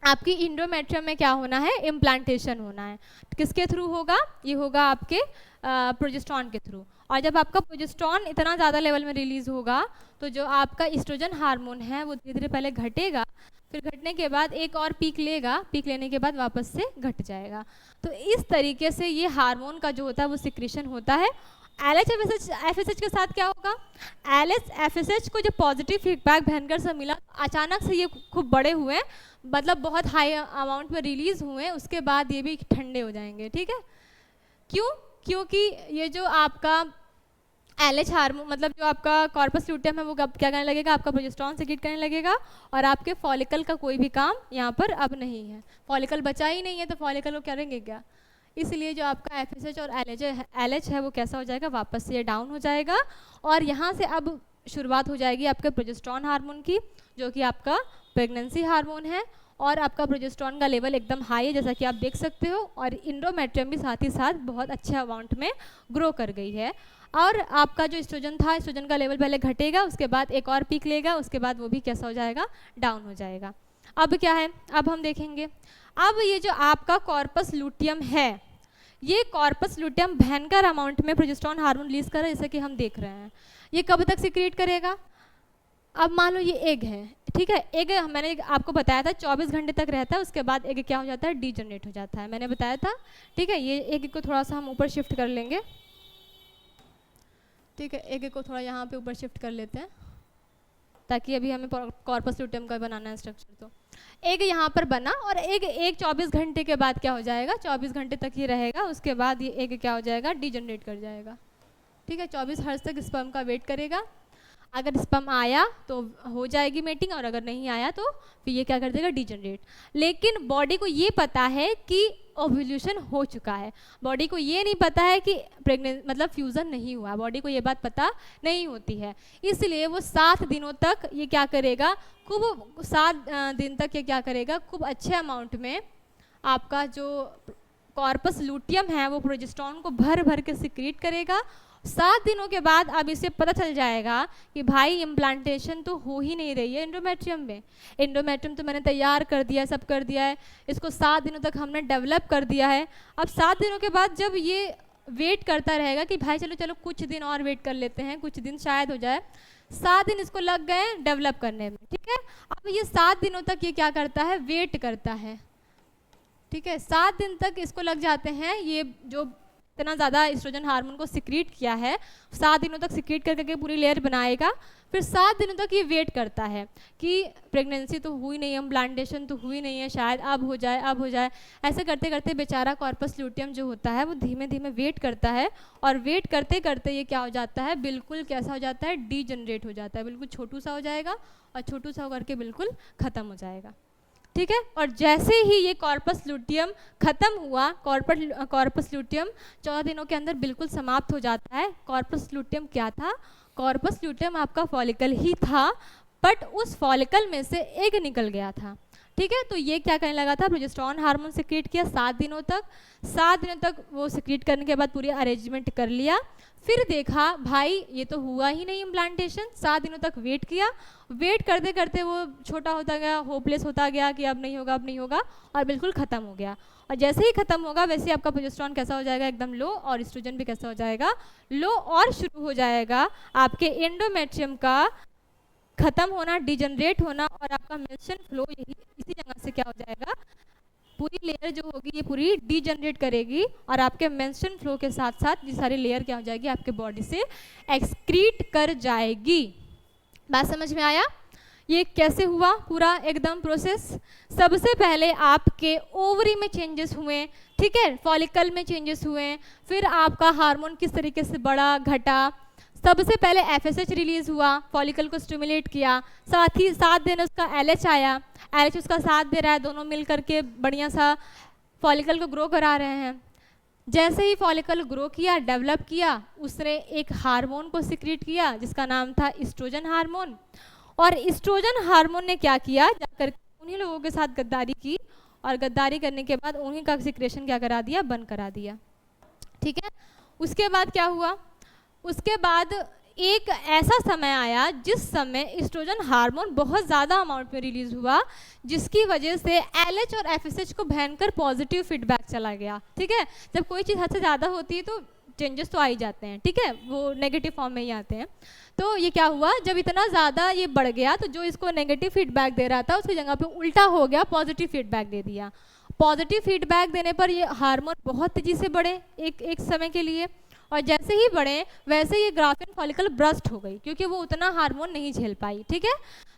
आपकी इंडोमेट्रियम में क्या होना है, इम्प्लांटेशन होना है। किसके थ्रू होगा, ये होगा आपके प्रोजेस्टेरोन के थ्रू। और जब आपका प्रोजेस्टेरोन इतना ज़्यादा लेवल में रिलीज होगा तो जो आपका एस्ट्रोजन हार्मोन है वो धीरे धीरे पहले घटेगा, फिर घटने के बाद एक और पीक लेगा, पीक लेने के बाद वापस से घट जाएगा। तो इस तरीके से ये हार्मोन का जो होता है वो सिक्रेशन होता है। LH FSH के साथ क्या होगा, LH FSH को जो पॉजिटिव फीडबैक भयंकर से मिला, अचानक से ये खूब बड़े हुए, मतलब बहुत हाई अमाउंट में रिलीज हुए, उसके बाद ये भी ठंडे हो जाएंगे। ठीक है, क्यों, क्योंकि ये जो आपका एलएच हार्मोन मतलब जो आपका कॉर्पस ल्यूटियम है वो क्या करने लगेगा, आपका प्रोजेस्टेरोन सिक्रीट करने लगेगा और आपके फॉलिकल का कोई भी काम यहाँ पर अब नहीं है, फॉलिकल बचा ही नहीं है तो फॉलिकल को करेंगे क्या। इसलिए जो आपका एफएसएच और एलएच है वो कैसा हो जाएगा, वापस से ये डाउन हो जाएगा और यहाँ से अब शुरुआत हो जाएगी आपके प्रोजेस्टेरोन हार्मोन की, जो कि आपका प्रेगनेंसी हार्मोन है और आपका प्रोजेस्टेरोन का लेवल एकदम हाई है जैसा कि आप देख सकते हो, और इंडोमेट्रियम भी साथ ही साथ बहुत अच्छे अमाउंट में ग्रो कर गई है। और आपका जो एस्ट्रोजन था, एस्ट्रोजन का लेवल पहले घटेगा, उसके बाद एक और पीक लेगा, उसके बाद वो भी कैसा हो जाएगा, डाउन हो जाएगा। अब क्या है, अब हम देखेंगे, अब ये जो आपका कॉर्पस लूटियम है, ये कॉर्पस लूटियम भयंकर अमाउंट में प्रोजेस्टेरोन हार्मोन रिलीज कर रहा है, जैसे कि हम देख रहे हैं। ये कब तक सिक्रीट करेगा, अब मान लो ये एग है, ठीक है, एग मैंने आपको बताया था 24 घंटे तक रहता है, उसके बाद एग क्या हो जाता है, डीजनरेट हो जाता है, मैंने बताया था। ठीक है, ये एग को थोड़ा सा हम ऊपर शिफ्ट कर लेंगे, ठीक है, एग को थोड़ा यहाँ पे ऊपर शिफ्ट कर लेते हैं ताकि अभी हमें कॉर्पस लूटियम का बनाना है स्ट्रक्चर। तो एग यहाँ पर बना और एग 24 घंटे के बाद क्या हो जाएगा, 24 घंटे तक ही रहेगा, उसके बाद ये एग क्या हो जाएगा, डीजनरेट कर जाएगा। ठीक है, 24 हर्ट्ज तक स्पर्म का वेट करेगा, अगर स्पर्म आया तो हो जाएगी मेटिंग और अगर नहीं आया तो फिर ये क्या कर देगा, डीजनरेट। लेकिन बॉडी को ये पता है कि ओव्यूलेशन हो चुका है, बॉडी को ये नहीं पता है कि प्रेग्नेंट मतलब फ्यूज़न नहीं हुआ, बॉडी को ये बात पता नहीं होती है, इसलिए वो 7 दिनों तक ये क्या करेगा, खूब 7 दिन तक ये क्या करेगा, खूब अच्छे अमाउंट में आपका जो कॉर्पस लूटियम है वो प्रोजेस्टेरोन को भर भर के सिक्रीट करेगा। 7 दिनों के बाद अब इसे पता चल जाएगा कि भाई इम्प्लांटेशन तो हो ही नहीं रही है एंडोमेट्रियम में, एंडोमेट्रियम तो मैंने तैयार कर दिया है, सब कर दिया है, इसको 7 दिनों तक हमने डेवलप कर दिया है। अब 7 दिनों के बाद जब ये वेट करता रहेगा कि भाई चलो चलो कुछ दिन और वेट कर लेते हैं, कुछ दिन शायद हो जाए, 7 दिन इसको लग गए डेवलप करने में। ठीक है, अब ये 7 दिनों तक ये क्या करता है, वेट करता है। ठीक है, 7 दिन तक इसको लग जाते हैं, ये जो इतना ज़्यादा एस्ट्रोजन हार्मोन को सिक्रीट किया है 7 दिनों तक सिक्रीट करके पूरी लेयर बनाएगा, फिर 7 दिनों तक ये वेट करता है कि प्रेगनेंसी तो हुई नहीं है, इम्प्लांटेशन तो हुई नहीं है, शायद अब हो जाए अब हो जाए। ऐसे करते करते बेचारा कॉर्पस ल्यूटियम जो होता है वो धीमे धीमे वेट करता है और वेट करते करते ये क्या हो जाता है, बिल्कुल कैसा हो जाता है, डीजनरेट हो जाता है, बिल्कुल छोटू सा हो जाएगा और छोटू सा होकर के बिल्कुल ख़त्म हो जाएगा। ठीक है, और जैसे ही ये कॉर्पस लूटियम खत्म हुआ, कॉर्पस लूटियम 14 दिनों के अंदर बिल्कुल समाप्त हो जाता है। कॉर्पस लूटियम क्या था, कॉर्पस लूटियम आपका फॉलिकल ही था, बट उस फॉलिकल में से एग निकल गया था। ठीक है, तो ये क्या करने लगा था, प्रोजेस्टेरोन हार्मोन सिक्रीट किया 7 दिनों तक, 7 दिनों तक वो सिक्रीट करने के बाद पूरी अरेंजमेंट कर लिया, फिर देखा भाई ये तो हुआ ही नहीं इम्प्लांटेशन, 7 दिनों तक वेट किया, वेट करते करते वो छोटा होता गया, होपलेस होता गया कि अब नहीं होगा अब नहीं होगा, और बिल्कुल ख़त्म हो गया। और जैसे ही ख़त्म होगा वैसे ही आपका प्रोजेस्टेरोन कैसा हो जाएगा, एकदम लो, और एस्ट्रोजन भी कैसा हो जाएगा, लो, और शुरू हो जाएगा आपके एंडोमेट्रियम का ख़त्म होना, डिजनरेट होना, और आपका मेंस्ट्रुअल फ्लो यही इसी जगह से क्या हो जाएगा, पूरी लेयर जो होगी ये पूरी डीजनरेट करेगी और आपके मेंस्ट्रुअल फ्लो के साथ साथ ये सारी लेयर क्या हो जाएगी, आपके बॉडी से एक्सक्रीट कर जाएगी। बात समझ में आया, ये कैसे हुआ पूरा एकदम प्रोसेस। सबसे पहले आपके ओवरी में चेंजेस हुए, ठीक है, फॉलिकल में चेंजेस हुए, फिर आपका हार्मोन किस तरीके से बढ़ा घटा। सबसे पहले एफएसएच रिलीज हुआ, फॉलिकल को स्टिमुलेट किया, साथ ही 7 दिन उसका एलएच आया, एलएच उसका साथ दे रहा है, दोनों मिल करके बढ़िया सा फॉलिकल को ग्रो करा रहे हैं। जैसे ही फॉलिकल ग्रो किया, डेवलप किया, उसने एक हार्मोन को सिक्रीट किया जिसका नाम था एस्ट्रोजन हार्मोन, और एस्ट्रोजन हार्मोन ने क्या किया, जाकर उन्हीं लोगों के साथ गद्दारी की, और गद्दारी करने के बाद उन्हीं का सिक्रेशन क्या करा दिया, बंद करा दिया। ठीक है, उसके बाद क्या हुआ, उसके बाद एक ऐसा समय आया जिस समय एस्ट्रोजन हार्मोन बहुत ज़्यादा अमाउंट में रिलीज हुआ, जिसकी वजह से एलएच और एफएसएच को भयंकर पॉजिटिव फीडबैक चला गया। ठीक है, जब कोई चीज़ हद से ज़्यादा होती है तो चेंजेस तो आ ही जाते हैं, ठीक है, वो नेगेटिव फॉर्म में ही आते हैं। तो ये क्या हुआ, जब इतना ज़्यादा ये बढ़ गया तो जो इसको नेगेटिव फीडबैक दे रहा था उसकी जगह पे उल्टा हो गया, पॉजिटिव फीडबैक दे दिया। पॉजिटिव फीडबैक देने पर ये हार्मोन बहुत तेज़ी से बढ़े एक समय के लिए, और जैसे ही बढ़े वैसे ये ग्राफिन फॉलिकल ब्रस्ट हो गई, क्योंकि वो उतना हार्मोन नहीं झेल पाई, ठीक है।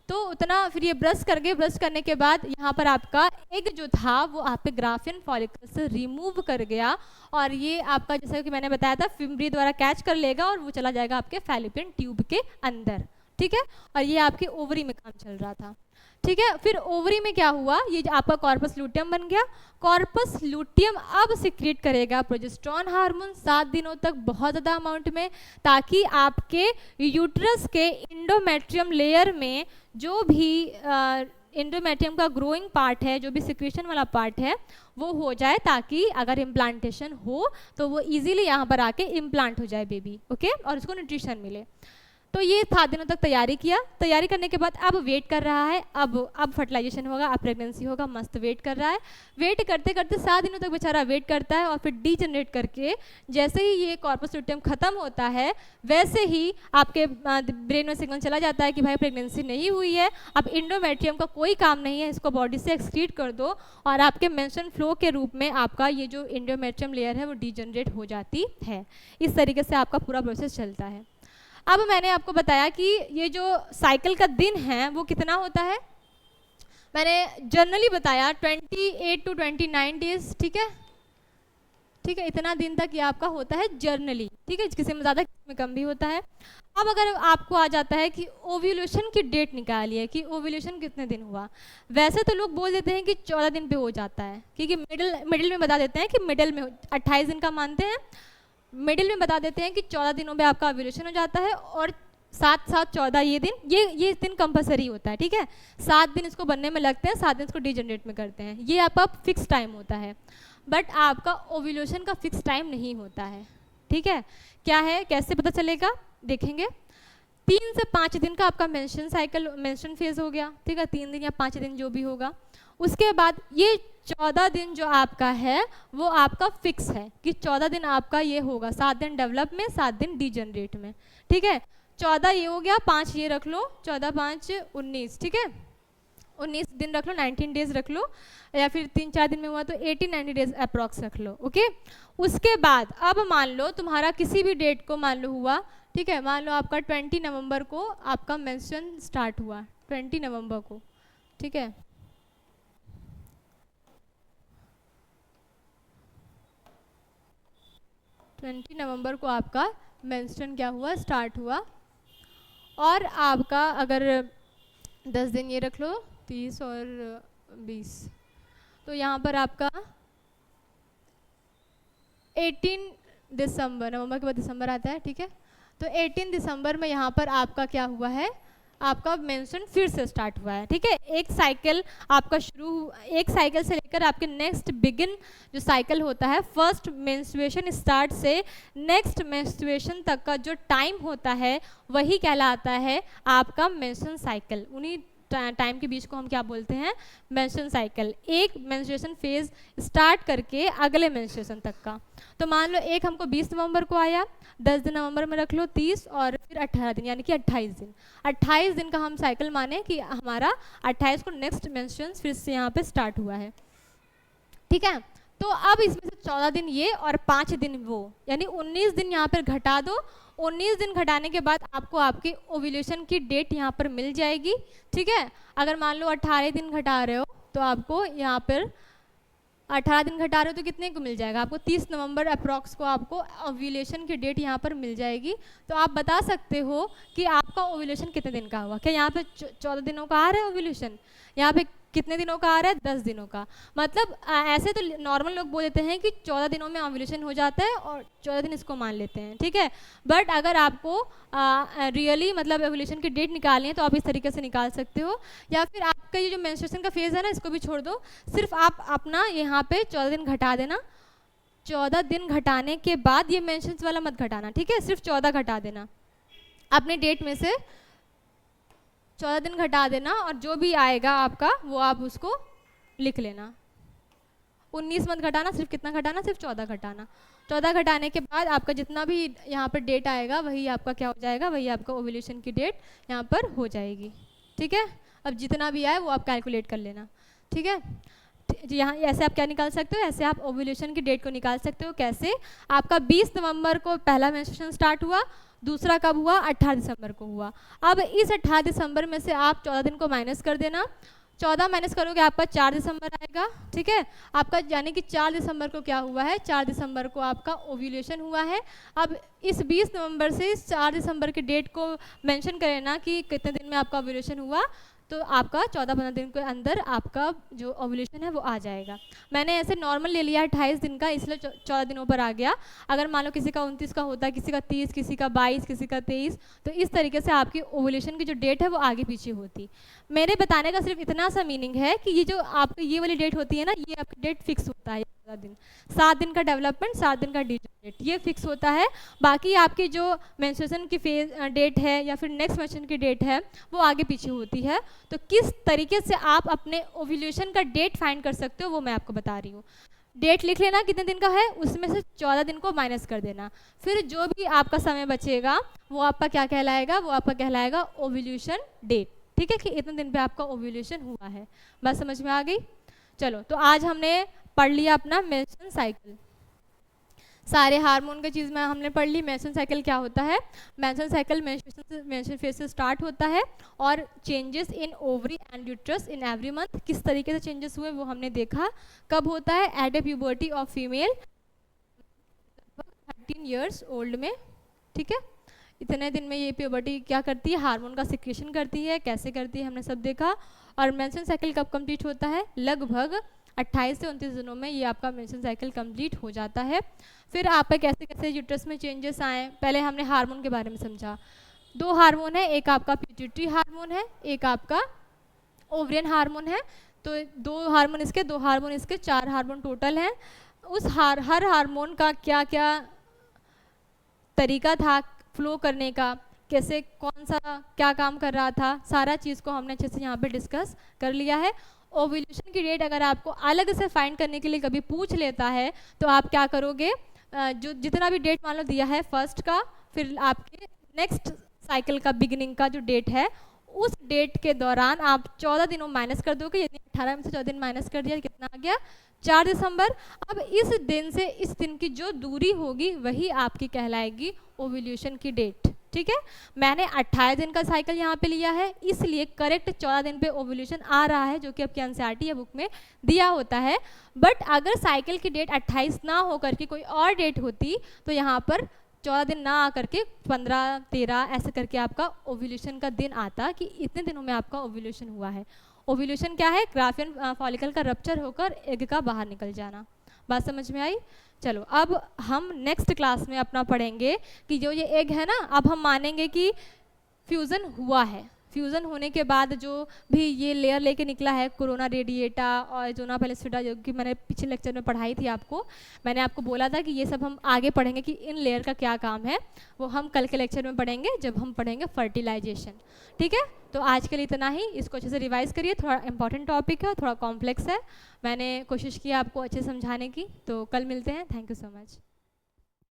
तो उतना फिर ये ब्रश कर गए, ब्रश करने के बाद यहाँ पर आपका एग जो था वो आपके ग्राफिन फॉलिकल से रिमूव कर गया, और ये आपका जैसा कि मैंने बताया था फिम्बरी द्वारा कैच कर लेगा और वो चला जाएगा आपके फैलोपियन ट्यूब के अंदर, ठीक है। और ये आपकी ओवरी में काम चल रहा था, ठीक है। फिर ओवरी में क्या हुआ, ये आपका कॉर्पस लूटियम बन गया। कॉर्पस लूटियम अब सिक्रीट करेगा प्रोजेस्टेरोन हार्मोन 7 दिनों तक बहुत ज़्यादा अमाउंट में, ताकि आपके यूट्रस के इंडोमेट्रियम लेयर में जो भी इंडोमेट्रियम का ग्रोइंग पार्ट है, जो भी सिक्रीशन वाला पार्ट है वो हो जाए, ताकि अगर इम्प्लांटेशन हो तो वो इजीली यहाँ पर आके इम्प्लांट हो जाए बेबी, ओके, और उसको न्यूट्रिशन मिले। तो ये 7 दिनों तक तैयारी किया। तैयारी करने के बाद अब वेट कर रहा है, अब फर्टिलाइजेशन होगा, अब प्रेगनेंसी होगा, मस्त वेट कर रहा है। वेट करते करते 7 दिनों तक बेचारा वेट करता है, और फिर डीजनरेट करके जैसे ही ये कॉर्पस लूटियम खत्म होता है वैसे ही आपके ब्रेन में सिग्नल चला जाता है कि भाई प्रेगनेंसी नहीं हुई है, अब इंडोमेट्रियम का कोई काम नहीं है, इसको बॉडी से एक्सक्रीट कर दो, और आपके मेंस्ट्रुअल फ्लो के रूप में आपका ये जो इंडोमेट्रियम लेयर है वो डीजनरेट हो जाती है। इस तरीके से आपका पूरा प्रोसेस चलता है। अब मैंने आपको बताया कि ये जो साइकिल का दिन है वो कितना होता है, मैंने जनरली बताया 28 to 29 डेज, ठीक है, ठीक है, इतना दिन तक ये आपका होता है जर्नली, ठीक है, किसी में ज़्यादा किसी में कम भी होता है। अब अगर आपको आ जाता है कि ओव्यूलेशन की डेट निकालिए कि ओव्यूलेशन कितने दिन हुआ, वैसे तो लोग बोल देते हैं कि 14 दिन पे हो जाता है, क्योंकि मिडिल में बता देते हैं कि मिडिल में 28 दिन का मानते हैं, मिडिल में बता देते हैं कि 14 दिनों में आपका ओव्यूलेशन हो जाता है, और 7-7-14 ये दिन, ये दिन कंपलसरी होता है, ठीक है, 7 दिन इसको बनने में लगते हैं, 7 दिन इसको डीजनरेट में करते हैं, ये आपका फिक्स टाइम होता है। बट आपका ओव्यूलेशन का फिक्स टाइम नहीं होता है, ठीक है। क्या है, कैसे पता चलेगा, देखेंगे। 3 से 5 दिन का आपका मेंस्ट्रुअल साइकिल, मेंस्ट्रुअल फेज हो गया, ठीक है, 3 दिन या 5 दिन जो भी होगा। उसके बाद ये 14 दिन जो आपका है वो आपका फिक्स है कि 14 दिन आपका ये होगा, 7 दिन डेवलप में, 7 दिन डीजनरेट में, ठीक है। 14 ये हो गया, 5 ये रख लो, 14-5 19, ठीक है, 19 दिन रख लो, 19 डेज रख लो, या फिर 3-4 दिन में हुआ तो 18-90 डेज अप्रॉक्स रख लो, ओके। उसके बाद अब मान लो तुम्हारा किसी भी डेट को मान लो हुआ, ठीक है, मान लो आपका 20 नवंबर को आपका मेंस्ट्रुअल स्टार्ट हुआ, 20 नवंबर को, ठीक है, 20 नवंबर को आपका मेंस्ट्रुअल क्या हुआ, स्टार्ट हुआ, और आपका अगर 10 दिन ये रख लो, 30 और 20, तो यहाँ पर आपका 18 दिसंबर, नवंबर के बाद दिसंबर आता है, ठीक है, तो 18 दिसंबर में यहाँ पर आपका क्या हुआ है, आपका मेंस्ट्रुअल फिर से स्टार्ट हुआ है, ठीक है। एक साइकिल आपका एक साइकिल से लेकर आपके नेक्स्ट बिगिन जो साइकिल होता है, फर्स्ट मेंस्ट्रुएशन स्टार्ट से नेक्स्ट मेंस्ट्रुएशन तक का जो टाइम होता है वही कहलाता है आपका मेंस्ट्रुअल साइकिल। उन्हीं टाइम के बीच को हम क्या बोलते हैं, मेंस्ट्रुअल साइकिल, एक मेंस्ट्रुएशन फेज स्टार्ट करके अगले मेंस्ट्रुएशन तक का। तो मान लो एक हमको 20 नवंबर को आया, 10 दिन नवंबर में रख लो, 30 और फिर 18 दिन, यानी कि 28 दिन, 28 दिन का हम साइकिल माने कि हमारा 28 को नेक्स्ट मेंस्ट्रुएशन फिर से यहाँ पे स्टार्ट हुआ है, ठीक है। तो अब इसमें से 14 दिन ये और 5 दिन वो, यानी 19 दिन यहाँ पर घटा दो। 19 दिन घटाने के बाद आपको आपकी ओव्यूलेशन की डेट यहाँ पर मिल जाएगी, ठीक है। अगर मान लो 18 दिन घटा रहे हो तो आपको यहाँ पर 18 दिन घटा रहे हो तो कितने को मिल जाएगा, आपको 30 नवंबर अप्रॉक्स को आपको ओव्यूलेशन की डेट यहाँ पर मिल जाएगी। तो आप बता सकते हो कि आपका ओव्यूलेशन कितने दिन का हुआ। क्या यहाँ पे 14 दिनों का आ रहा है ओव्यूलेशन, यहाँ पे कितने दिनों का आ रहा है, 10 दिनों का। मतलब ऐसे तो नॉर्मल लोग बोल देते हैं कि 14 दिनों में ओव्यूलेशन हो जाता है और 14 दिन इसको मान लेते हैं, ठीक है। बट अगर आपको रियली मतलब ओव्यूलेशन की डेट निकालनी है तो आप इस तरीके से निकाल सकते हो, या फिर आपका ये जो मेंस्ट्रुएशन का फेज़ है ना इसको भी छोड़ दो, सिर्फ आप अपना यहाँ पे 14 दिन घटा देना। 14 दिन घटाने के बाद ये मेंस्ट्रुएशन वाला मत घटाना, ठीक है, सिर्फ 14 घटा देना अपने डेट में से, 14 दिन घटा देना, और जो भी आएगा आपका वो आप उसको लिख लेना। 19 मत घटाना, सिर्फ कितना घटाना, सिर्फ 14 घटाना। 14 घटाने के बाद आपका जितना भी यहाँ पर डेट आएगा वही आपका क्या हो जाएगा, वही आपका ओव्यूलेशन की डेट यहाँ पर हो जाएगी, ठीक है। अब जितना भी आए वो आप कैलकुलेट कर लेना, ठीक है। यहाँ ऐसे आप क्या निकाल सकते हो, ऐसे आप ओव्यूलेशन की डेट को निकाल सकते हो। कैसे? आपका 20 नवंबर को पहला मेंस्ट्रुएशन स्टार्ट हुआ, दूसरा कब हुआ? 18 दिसंबर को हुआ। अब इस 18 दिसंबर में से आप 14 दिन को माइनस कर देना, 14 माइनस करोगे आपका 4 दिसंबर आएगा, ठीक है। आपका यानी कि 4 दिसंबर को क्या हुआ है? 4 दिसंबर को आपका ओव्यूलेशन हुआ है। अब इस 20 नवंबर से इस 4 दिसंबर के डेट को मेंशन करें ना कि कितने दिन में आपका ओव्यूलेशन हुआ, तो आपका 14-15 दिन के अंदर आपका जो ओव्यूलेशन है वो आ जाएगा। मैंने ऐसे नॉर्मल ले लिया 28 दिन का, इसलिए 14 दिनों पर आ गया। अगर मान लो किसी का 29 का होता है, किसी का 30, किसी का 22, किसी का 23, तो इस तरीके से आपकी ओव्यूलेशन की जो डेट है वो आगे पीछे होती। मेरे बताने का सिर्फ इतना सा मीनिंग है कि ये जो आपकी ये वाली डेट होती है ना, ये आपकी डेट फिक्स होता है। 7 दिन का डेवलपमेंट, 7 दिन का डेट, ये फिक्स होता है। बाकी आपकी जो मेंस्ट्रुएशन की फेज डेट है या फिर नेक्स्ट मेंस्ट्रुएशन की डेट है वो आगे पीछे होती है। तो किस तरीके से आप अपने ओव्यूलेशन का डेट फाइंड कर सकते हो वो मैं आपको बता रही हूँ। डेट लिख लेना कितने दिन का है, उसमें से 14 दिन को माइनस कर देना, फिर जो भी आपका समय बचेगा वो आपका क्या कहलाएगा? वो आपका कहलाएगा ओव्यूलेशन डेट, ठीक है, कि इतने दिन पे आपका ओव्यूलेशन हुआ है। बात समझ में आ गई? चलो, तो आज हमने पढ़ लिया अपना मेंस्ट्रुएशन साइकिल, सारे हार्मोन की चीज़ में हमने पढ़ ली। मेंस्ट्रुएशन साइकिल क्या होता है? मेंस्ट्रुएशन साइकिल मेंस्ट्रुएशन फेज से स्टार्ट होता है और changes in ovary and uterus in every month, किस तरीके से चेंजेस हुए वो हमने देखा। कब होता है? At a puberty of female 13 years old में, ठीक है। इतने दिन में ये प्यूबर्टी क्या करती है? हार्मोन का सिक्रेशन करती है। कैसे करती है हमने सब देखा। और मेंस्ट्रुएशन साइकिल कब कंप्लीट होता है? लगभग 28 से 29 दिनों में ये आपका मेंस्ट्रुएशन साइकिल कंप्लीट हो जाता है। फिर आपका कैसे कैसे यूट्रस में चेंजेस आए, पहले हमने हार्मोन के बारे में समझा। 2 हार्मोन है, एक आपका पिट्यूटरी हार्मोन है, एक आपका ओवरियन हार्मोन है। तो 2 हार्मोन इसके, 2 हार्मोन इसके, 4 हार्मोन टोटल हैं। उस हर हार्मोन का क्या क्या तरीका था फ्लो करने का, कैसे कौन सा क्या काम कर रहा था, सारा चीज़ को हमने अच्छे से यहाँ पे डिस्कस कर लिया है। ओव्यूलेशन की डेट अगर आपको अलग से फाइंड करने के लिए कभी पूछ लेता है तो आप क्या करोगे? जो जितना भी डेट मान लो दिया है फर्स्ट का, फिर आपके नेक्स्ट साइकिल का बिगिनिंग का जो डेट है, उस डेट के दौरान आप 14 दिनों माइनस कर दोगे। यदि 18 में से 14 दिन माइनस कर दिया, कितना आ गया? 4 दिसंबर। अब इस दिन से इस दिन की जो दूरी होगी वही आपकी कहलाएगी ओव्यूलेशन की डेट, ठीक है। मैंने 28 दिन का साइकिल यहाँ पे लिया है, इसलिए करेक्ट 14 दिन पे ओव्यूलेशन आ रहा है, जो कि आपकी एनसीईआरटी या बुक में दिया होता है। बट अगर साइकिल की डेट 28 ना हो करके कोई और डेट होती तो यहाँ पर 14 दिन ना आकर के 15, 13 ऐसे करके आपका ओव्यूलेशन का दिन आता कि इतने दिनों में आपका ओव्यूलेशन हुआ है। ओव्यूलेशन क्या है? ग्राफियन फॉलिकल का रप्चर होकर एग का बाहर निकल जाना। बात समझ में आई? चलो, अब हम नेक्स्ट क्लास में अपना पढ़ेंगे कि जो ये एग है ना, अब हम मानेंगे कि फ्यूज़न हुआ है। फ्यूज़न होने के बाद जो भी ये लेयर लेके निकला है, कोरोना रेडिएटा और जोना पेलिस्टिडा, जो कि मैंने पिछले लेक्चर में पढ़ाई थी आपको, मैंने आपको बोला था कि ये सब हम आगे पढ़ेंगे कि इन लेयर का क्या काम है, वो हम कल के लेक्चर में पढ़ेंगे जब हम पढ़ेंगे फर्टिलाइजेशन, ठीक है। तो आज के लिए इतना ही, इसको अच्छे से रिवाइज करिए, थोड़ा इंपॉर्टेंट टॉपिक है, थोड़ा कॉम्प्लेक्स है, मैंने कोशिश की आपको अच्छे समझाने की। तो कल मिलते हैं, थैंक यू सो मच।